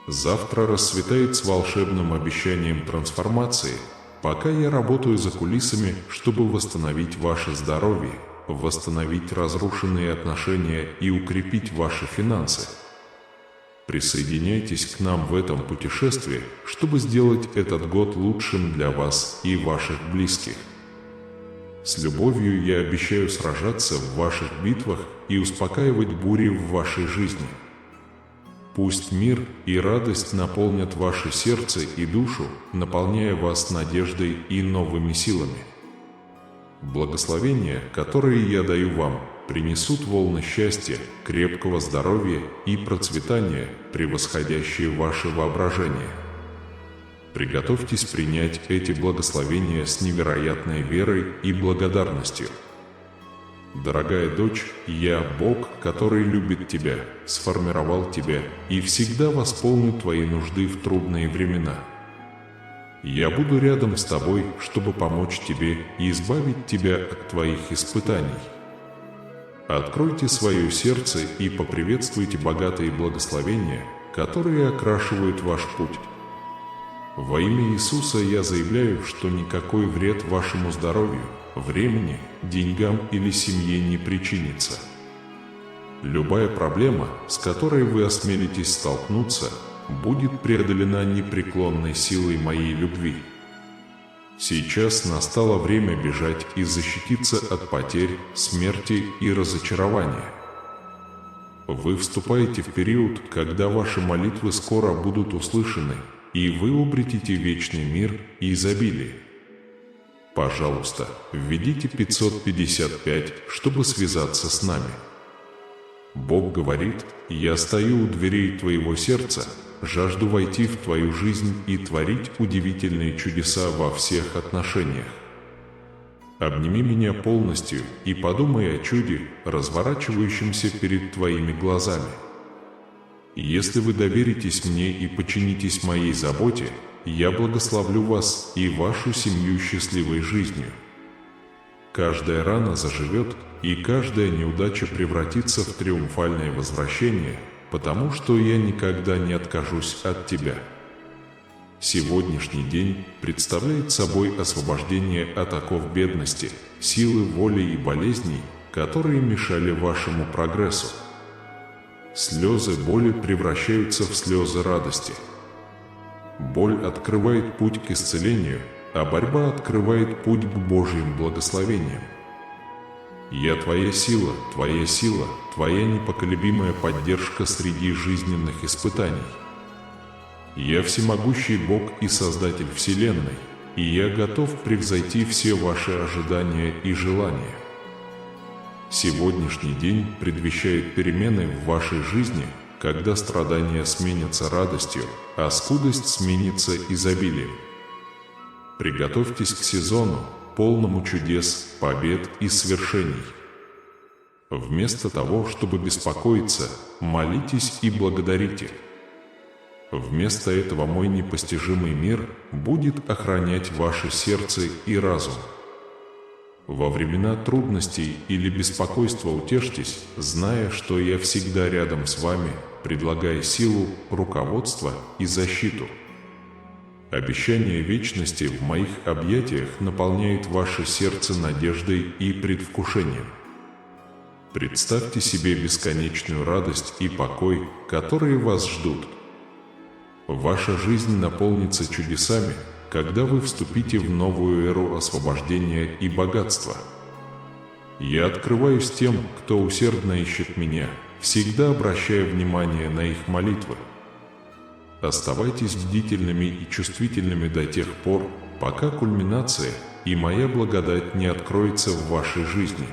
Завтра расцветает с волшебным обещанием трансформации, пока я работаю за кулисами, чтобы восстановить ваше здоровье, восстановить разрушенные отношения и укрепить ваши финансы. Присоединяйтесь к нам в этом путешествии, чтобы сделать этот год лучшим для вас и ваших близких. С любовью я обещаю сражаться в ваших битвах и успокаивать бури в вашей жизни. Пусть мир и радость наполнят ваше сердце и душу, наполняя вас надеждой и новыми силами. Благословения, которые я даю вам, принесут волны счастья, крепкого здоровья и процветания, превосходящие ваше воображение. Приготовьтесь принять эти благословения с невероятной верой и благодарностью. Дорогая дочь, я, Бог, который любит тебя, сформировал тебя и всегда восполню твои нужды в трудные времена. Я буду рядом с тобой, чтобы помочь тебе и избавить тебя от твоих испытаний. Откройте свое сердце и поприветствуйте богатые благословения, которые окрашивают ваш путь. Во имя Иисуса я заявляю, что никакой вред вашему здоровью, времени, деньгам или семье не причинится. Любая проблема, с которой вы осмелитесь столкнуться, будет преодолена непреклонной силой моей любви. Сейчас настало время бежать и защититься от потерь, смерти и разочарования. Вы вступаете в период, когда ваши молитвы скоро будут услышаны, и вы обретете вечный мир и изобилие. Пожалуйста, введите 555, чтобы связаться с нами. Бог говорит: «Я стою у дверей твоего сердца, жажду войти в твою жизнь и творить удивительные чудеса во всех отношениях. Обними меня полностью и подумай о чуде, разворачивающемся перед твоими глазами. Если вы доверитесь мне и подчинитесь моей заботе, я благословлю вас и вашу семью счастливой жизнью. Каждая рана заживет, и каждая неудача превратится в триумфальное возвращение, потому что я никогда не откажусь от тебя». Сегодняшний день представляет собой освобождение от оков бедности, силы воли и болезней, которые мешали вашему прогрессу. Слезы боли превращаются в слезы радости. Боль открывает путь к исцелению, а борьба открывает путь к Божьим благословениям. Я твоя сила, твоя непоколебимая поддержка среди жизненных испытаний. Я всемогущий Бог и Создатель Вселенной, и я готов превзойти все ваши ожидания и желания. Сегодняшний день предвещает перемены в вашей жизни, когда страдания сменятся радостью, а скудость сменится изобилием. Приготовьтесь к сезону, полному чудес, побед и свершений. Вместо того, чтобы беспокоиться, молитесь и благодарите. Вместо этого мой непостижимый мир будет охранять ваше сердце и разум. Во времена трудностей или беспокойства утешьтесь, зная, что я всегда рядом с вами, предлагая силу, руководство и защиту. Обещание вечности в моих объятиях наполняет ваше сердце надеждой и предвкушением. Представьте себе бесконечную радость и покой, которые вас ждут. Ваша жизнь наполнится чудесами, когда вы вступите в новую эру освобождения и богатства. Я открываюсь тем, кто усердно ищет меня, всегда обращая внимание на их молитвы. Оставайтесь бдительными и чувствительными до тех пор, пока кульминация и моя благодать не откроется в вашей жизни.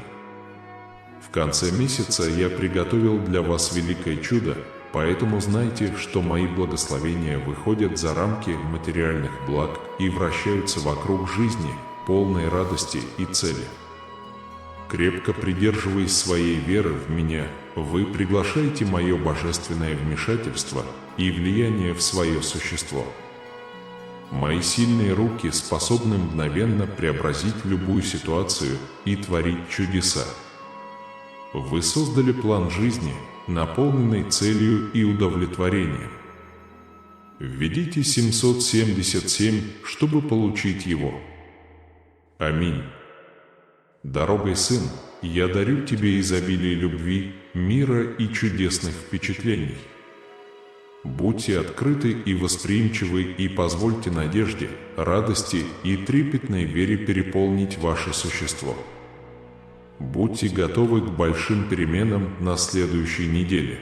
В конце месяца я приготовил для вас великое чудо, поэтому знайте, что мои благословения выходят за рамки материальных благ и вращаются вокруг жизни, полной радости и цели. Крепко придерживаясь своей веры в меня, вы приглашаете мое божественное вмешательство и влияние в свое существо. Мои сильные руки способны мгновенно преобразить любую ситуацию и творить чудеса. Вы создали план жизни, наполненный целью и удовлетворением. Введите 777, чтобы получить его. Аминь. Дорогой сын, я дарю тебе изобилие любви, мира и чудесных впечатлений. Будьте открыты и восприимчивы и позвольте надежде, радости и трепетной вере переполнить ваше существо. Будьте готовы к большим переменам на следующей неделе.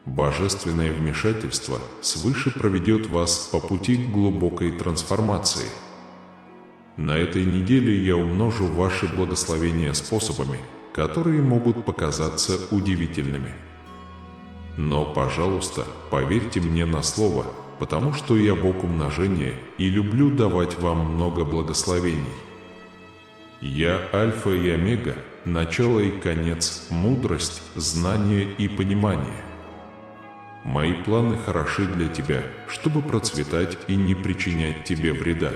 Божественное вмешательство свыше проведет вас по пути к глубокой трансформации. На этой неделе я умножу ваши благословения способами, которые могут показаться удивительными. Но, пожалуйста, поверьте мне на слово, потому что я Бог умножения и люблю давать вам много благословений. Я Альфа и Омега, начало и конец, мудрость, знание и понимание. Мои планы хороши для тебя, чтобы процветать и не причинять тебе вреда.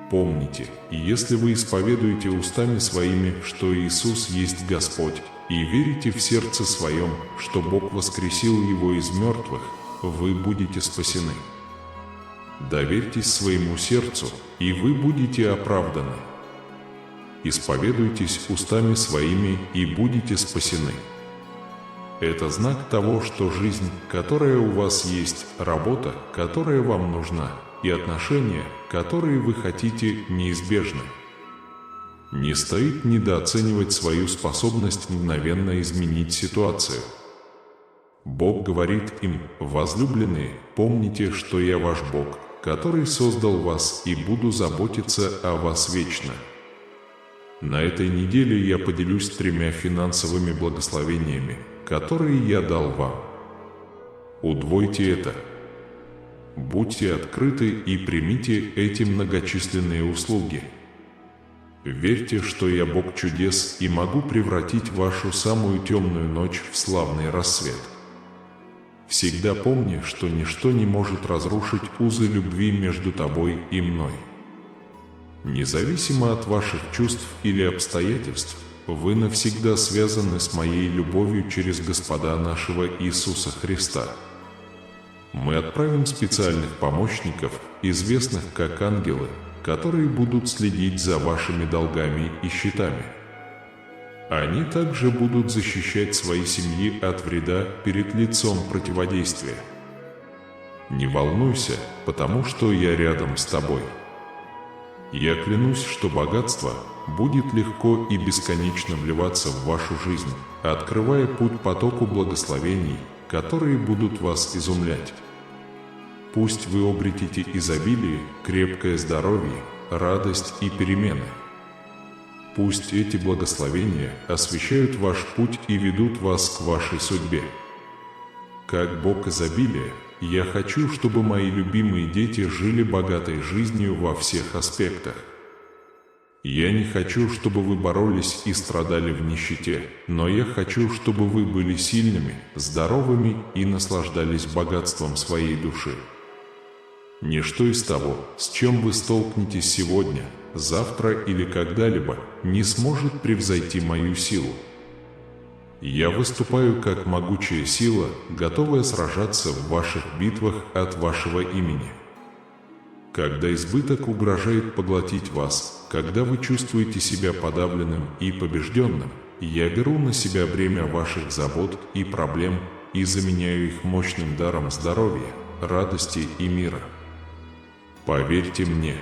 Помните, если вы исповедуете устами своими, что Иисус есть Господь, и верите в сердце своем, что Бог воскресил Его из мертвых, вы будете спасены. Доверьтесь своему сердцу, и вы будете оправданы. Исповедуйтесь устами своими, и будете спасены. Это знак того, что жизнь, которая у вас есть, работа, которая вам нужна, и отношения, которые вы хотите, неизбежны. Не стоит недооценивать свою способность мгновенно изменить ситуацию. Бог говорит им: «Возлюбленные, помните, что я ваш Бог, который создал вас и буду заботиться о вас вечно». На этой неделе я поделюсь 3 финансовыми благословениями, которые я дал вам. Удвойте это. Будьте открыты и примите эти многочисленные услуги. Верьте, что я Бог чудес и могу превратить вашу самую темную ночь в славный рассвет. Всегда помни, что ничто не может разрушить узы любви между тобой и мной. Независимо от ваших чувств или обстоятельств, вы навсегда связаны с моей любовью через Господа нашего Иисуса Христа. Мы отправим специальных помощников, известных как ангелы, которые будут следить за вашими долгами и счетами. Они также будут защищать свои семьи от вреда перед лицом противодействия. Не волнуйся, потому что я рядом с тобой. Я клянусь, что богатство будет легко и бесконечно вливаться в вашу жизнь, открывая путь потоку благословений, которые будут вас изумлять. Пусть вы обретете изобилие, крепкое здоровье, радость и перемены. Пусть эти благословения освещают ваш путь и ведут вас к вашей судьбе. Как Бог изобилия, я хочу, чтобы мои любимые дети жили богатой жизнью во всех аспектах. Я не хочу, чтобы вы боролись и страдали в нищете, но я хочу, чтобы вы были сильными, здоровыми и наслаждались богатством своей души. Ничто из того, с чем вы столкнетесь сегодня, завтра или когда-либо, не сможет превзойти мою силу. Я выступаю как могучая сила, готовая сражаться в ваших битвах от вашего имени. Когда избыток угрожает поглотить вас, когда вы чувствуете себя подавленным и побежденным, я беру на себя бремя ваших забот и проблем и заменяю их мощным даром здоровья, радости и мира. Поверьте мне,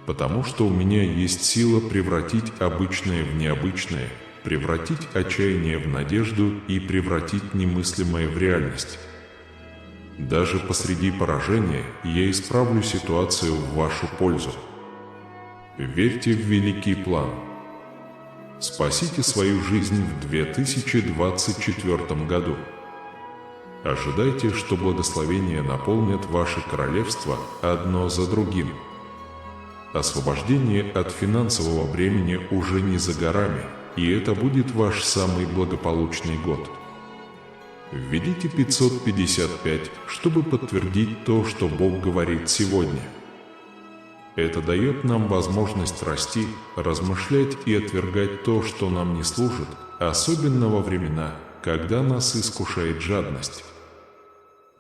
потому что у меня есть сила превратить обычное в необычное, превратить отчаяние в надежду и превратить немыслимое в реальность. Даже посреди поражения я исправлю ситуацию в вашу пользу. Верьте в великий план. Спасите свою жизнь в 2024 году. Ожидайте, что благословения наполнят ваше королевство одно за другим. Освобождение от финансового бремени уже не за горами, и это будет ваш самый благополучный год. Введите 555, чтобы подтвердить то, что Бог говорит сегодня. Это дает нам возможность расти, размышлять и отвергать то, что нам не служит, особенно во времена, когда нас искушает жадность.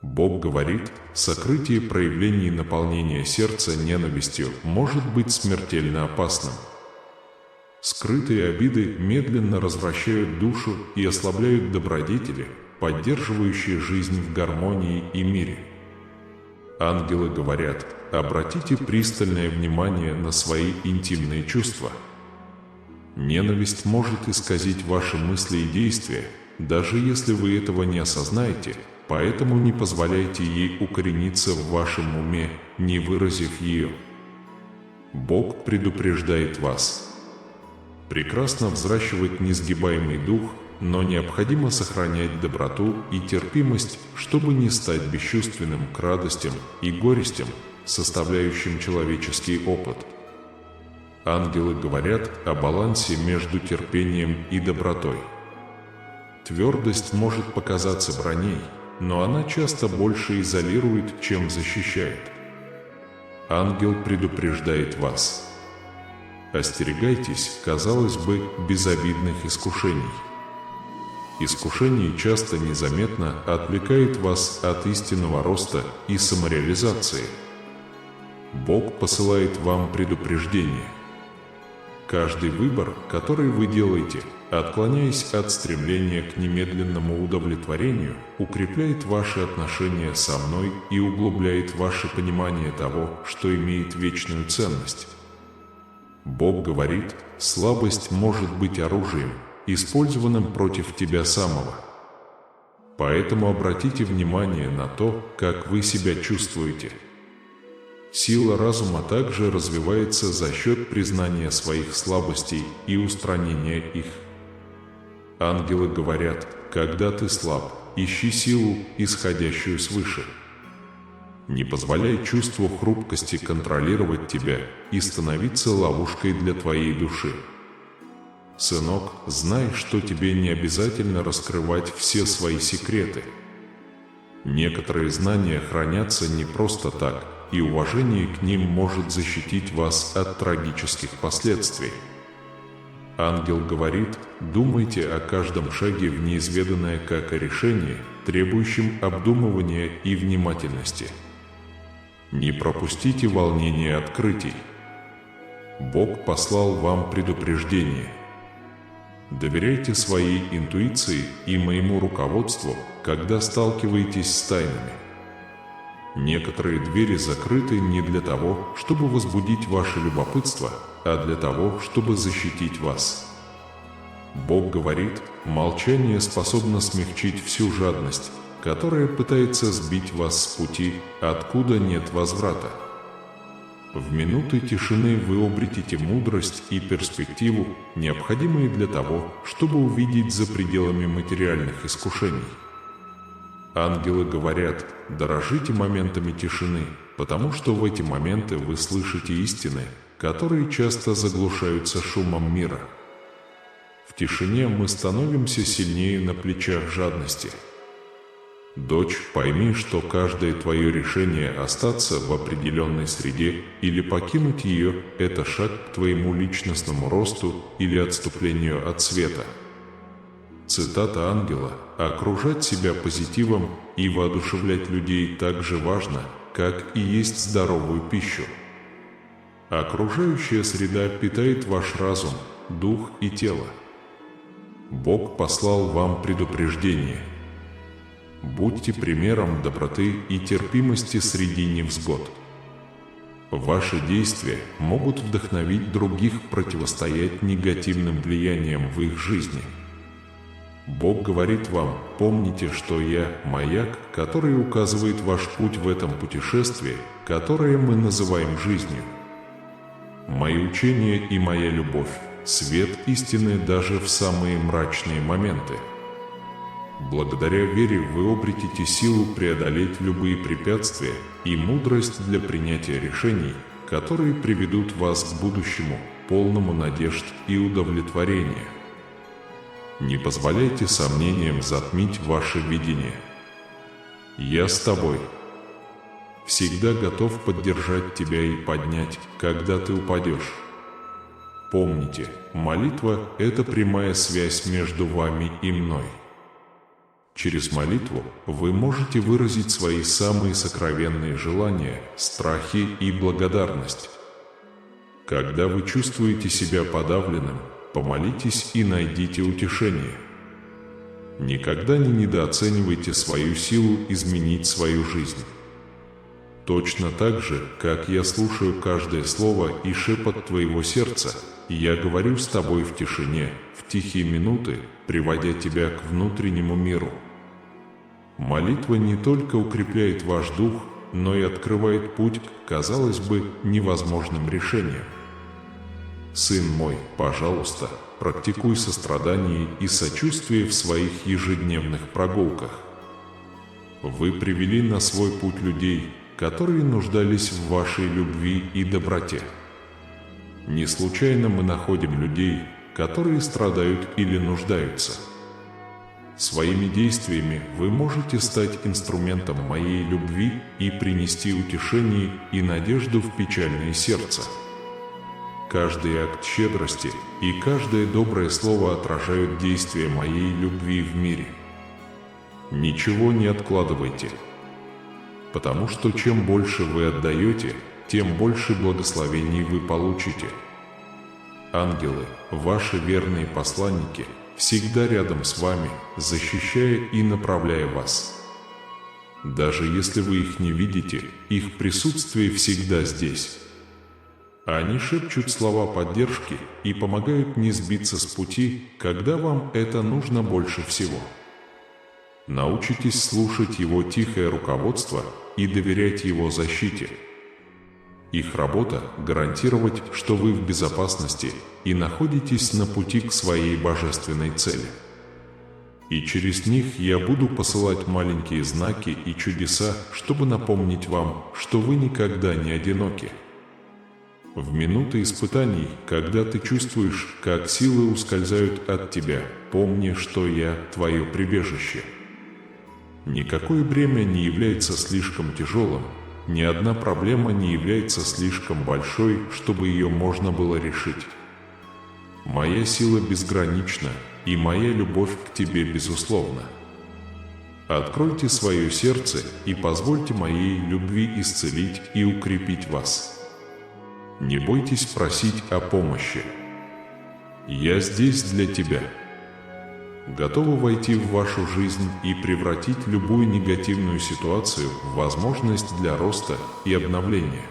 Бог говорит, сокрытие проявлений наполнения сердца ненавистью может быть смертельно опасным. Скрытые обиды медленно развращают душу и ослабляют добродетели, поддерживающие жизнь в гармонии и мире. Ангелы говорят: обратите пристальное внимание на свои интимные чувства. Ненависть может исказить ваши мысли и действия, даже если вы этого не осознаете, поэтому не позволяйте ей укорениться в вашем уме, не выразив ее. Бог предупреждает вас. Прекрасно взращивать несгибаемый дух, но необходимо сохранять доброту и терпимость, чтобы не стать бесчувственным к радостям и горестям, составляющим человеческий опыт. Ангелы говорят о балансе между терпением и добротой. Твердость может показаться броней, но она часто больше изолирует, чем защищает. Ангел предупреждает вас. Остерегайтесь, казалось бы, безобидных искушений. Искушение часто незаметно отвлекает вас от истинного роста и самореализации. Бог посылает вам предупреждение. Каждый выбор, который вы делаете, отклоняясь от стремления к немедленному удовлетворению, укрепляет ваши отношения со мной и углубляет ваше понимание того, что имеет вечную ценность. Бог говорит: слабость может быть оружием, использованным против тебя самого. Поэтому обратите внимание на то, как вы себя чувствуете. Сила разума также развивается за счет признания своих слабостей и устранения их. Ангелы говорят: когда ты слаб, ищи силу, исходящую свыше. Не позволяй чувству хрупкости контролировать тебя и становиться ловушкой для твоей души. Сынок, знай, что тебе не обязательно раскрывать все свои секреты. Некоторые знания хранятся не просто так, и уважение к ним может защитить вас от трагических последствий. Ангел говорит: думайте о каждом шаге в неизведанное как о решении, требующем обдумывания и внимательности. Не пропустите волнение открытий. Бог послал вам предупреждение. Доверяйте своей интуиции и моему руководству, когда сталкиваетесь с тайнами. Некоторые двери закрыты не для того, чтобы возбудить ваше любопытство, а для того, чтобы защитить вас. Бог говорит: молчание способно смягчить всю жадность, которая пытается сбить вас с пути, откуда нет возврата. В минуты тишины вы обретете мудрость и перспективу, необходимые для того, чтобы увидеть за пределами материальных искушений. Ангелы говорят: дорожите моментами тишины, потому что в эти моменты вы слышите истины, которые часто заглушаются шумом мира. В тишине мы становимся сильнее на плечах жадности. Дочь, пойми, что каждое твое решение остаться в определенной среде или покинуть ее – это шаг к твоему личностному росту или отступлению от света. Цитата ангела: «Окружать себя позитивом и воодушевлять людей так же важно, как и есть здоровую пищу». Окружающая среда питает ваш разум, дух и тело. Бог послал вам предупреждение. Будьте примером доброты и терпимости среди невзгод. Ваши действия могут вдохновить других противостоять негативным влияниям в их жизни. Бог говорит вам: помните, что я – маяк, который указывает ваш путь в этом путешествии, которое мы называем жизнью. Мои учения и моя любовь – свет истины даже в самые мрачные моменты. Благодаря вере вы обретете силу преодолеть любые препятствия и мудрость для принятия решений, которые приведут вас к будущему, полному надежд и удовлетворения. Не позволяйте сомнениям затмить ваше видение. Я с тобой. Всегда готов поддержать тебя и поднять, когда ты упадешь. Помните, молитва – это прямая связь между вами и мной. Через молитву вы можете выразить свои самые сокровенные желания, страхи и благодарность. Когда вы чувствуете себя подавленным, помолитесь и найдите утешение. Никогда не недооценивайте свою силу изменить свою жизнь. Точно так же, как я слушаю каждое слово и шепот твоего сердца, я говорю с тобой в тишине, в тихие минуты, приводя тебя к внутреннему миру. Молитва не только укрепляет ваш дух, но и открывает путь к, казалось бы, невозможным решениям. Сын мой, пожалуйста, практикуй сострадание и сочувствие в своих ежедневных прогулках. Вы привели на свой путь людей, которые нуждались в вашей любви и доброте. Не случайно мы находим людей, которые страдают или нуждаются. Своими действиями вы можете стать инструментом моей любви и принести утешение и надежду в печальное сердце. Каждый акт щедрости и каждое доброе слово отражают действие моей любви в мире. Ничего не откладывайте, потому что чем больше вы отдаете, тем больше благословений вы получите. Ангелы, ваши верные посланники, всегда рядом с вами, защищая и направляя вас. Даже если вы их не видите, их присутствие всегда здесь. Они шепчут слова поддержки и помогают не сбиться с пути, когда вам это нужно больше всего. Научитесь слушать его тихое руководство и доверять его защите. Их работа – гарантировать, что вы в безопасности и находитесь на пути к своей божественной цели. И через них я буду посылать маленькие знаки и чудеса, чтобы напомнить вам, что вы никогда не одиноки. В минуты испытаний, когда ты чувствуешь, как силы ускользают от тебя, помни, что я – твое прибежище. Никакое бремя не является слишком тяжелым, ни одна проблема не является слишком большой, чтобы ее можно было решить. Моя сила безгранична, и моя любовь к тебе безусловна. Откройте свое сердце и позвольте моей любви исцелить и укрепить вас. Не бойтесь просить о помощи. Я здесь для тебя. Готова войти в вашу жизнь и превратить любую негативную ситуацию в возможность для роста и обновления.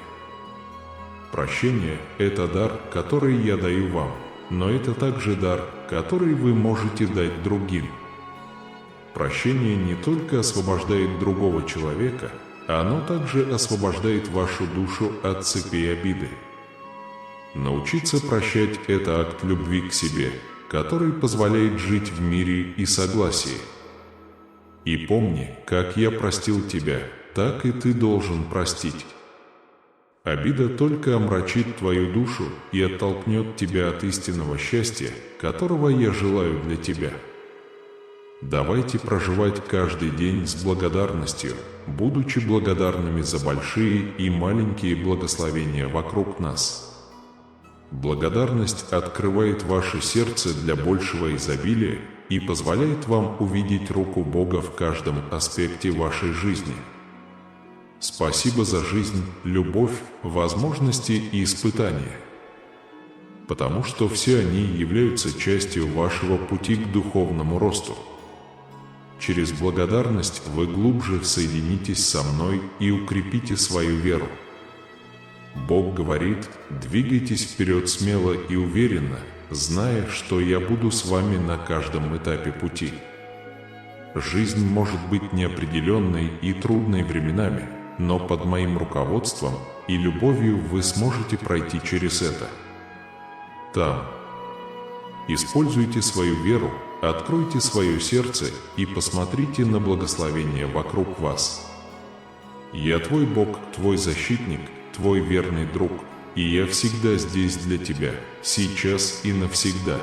Прощение – это дар, который я даю вам, но это также дар, который вы можете дать другим. Прощение не только освобождает другого человека, оно также освобождает вашу душу от цепей обиды. Научиться прощать – это акт любви к себе, который позволяет жить в мире и согласии. И помни, как я простил тебя, так и ты должен простить. Обида только омрачит твою душу и оттолкнет тебя от истинного счастья, которого я желаю для тебя. Давайте проживать каждый день с благодарностью, будучи благодарными за большие и маленькие благословения вокруг нас. Благодарность открывает ваше сердце для большего изобилия и позволяет вам увидеть руку Бога в каждом аспекте вашей жизни. Спасибо за жизнь, любовь, возможности и испытания, потому что все они являются частью вашего пути к духовному росту. Через благодарность вы глубже соединитесь со мной и укрепите свою веру. Бог говорит: двигайтесь вперед смело и уверенно, зная, что я буду с вами на каждом этапе пути. Жизнь может быть неопределенной и трудной временами, но под моим руководством и любовью вы сможете пройти через это. Там. Используйте свою веру, откройте свое сердце и посмотрите на благословения вокруг вас. Я твой Бог, твой защитник, твой верный друг, и я всегда здесь для тебя, сейчас и навсегда.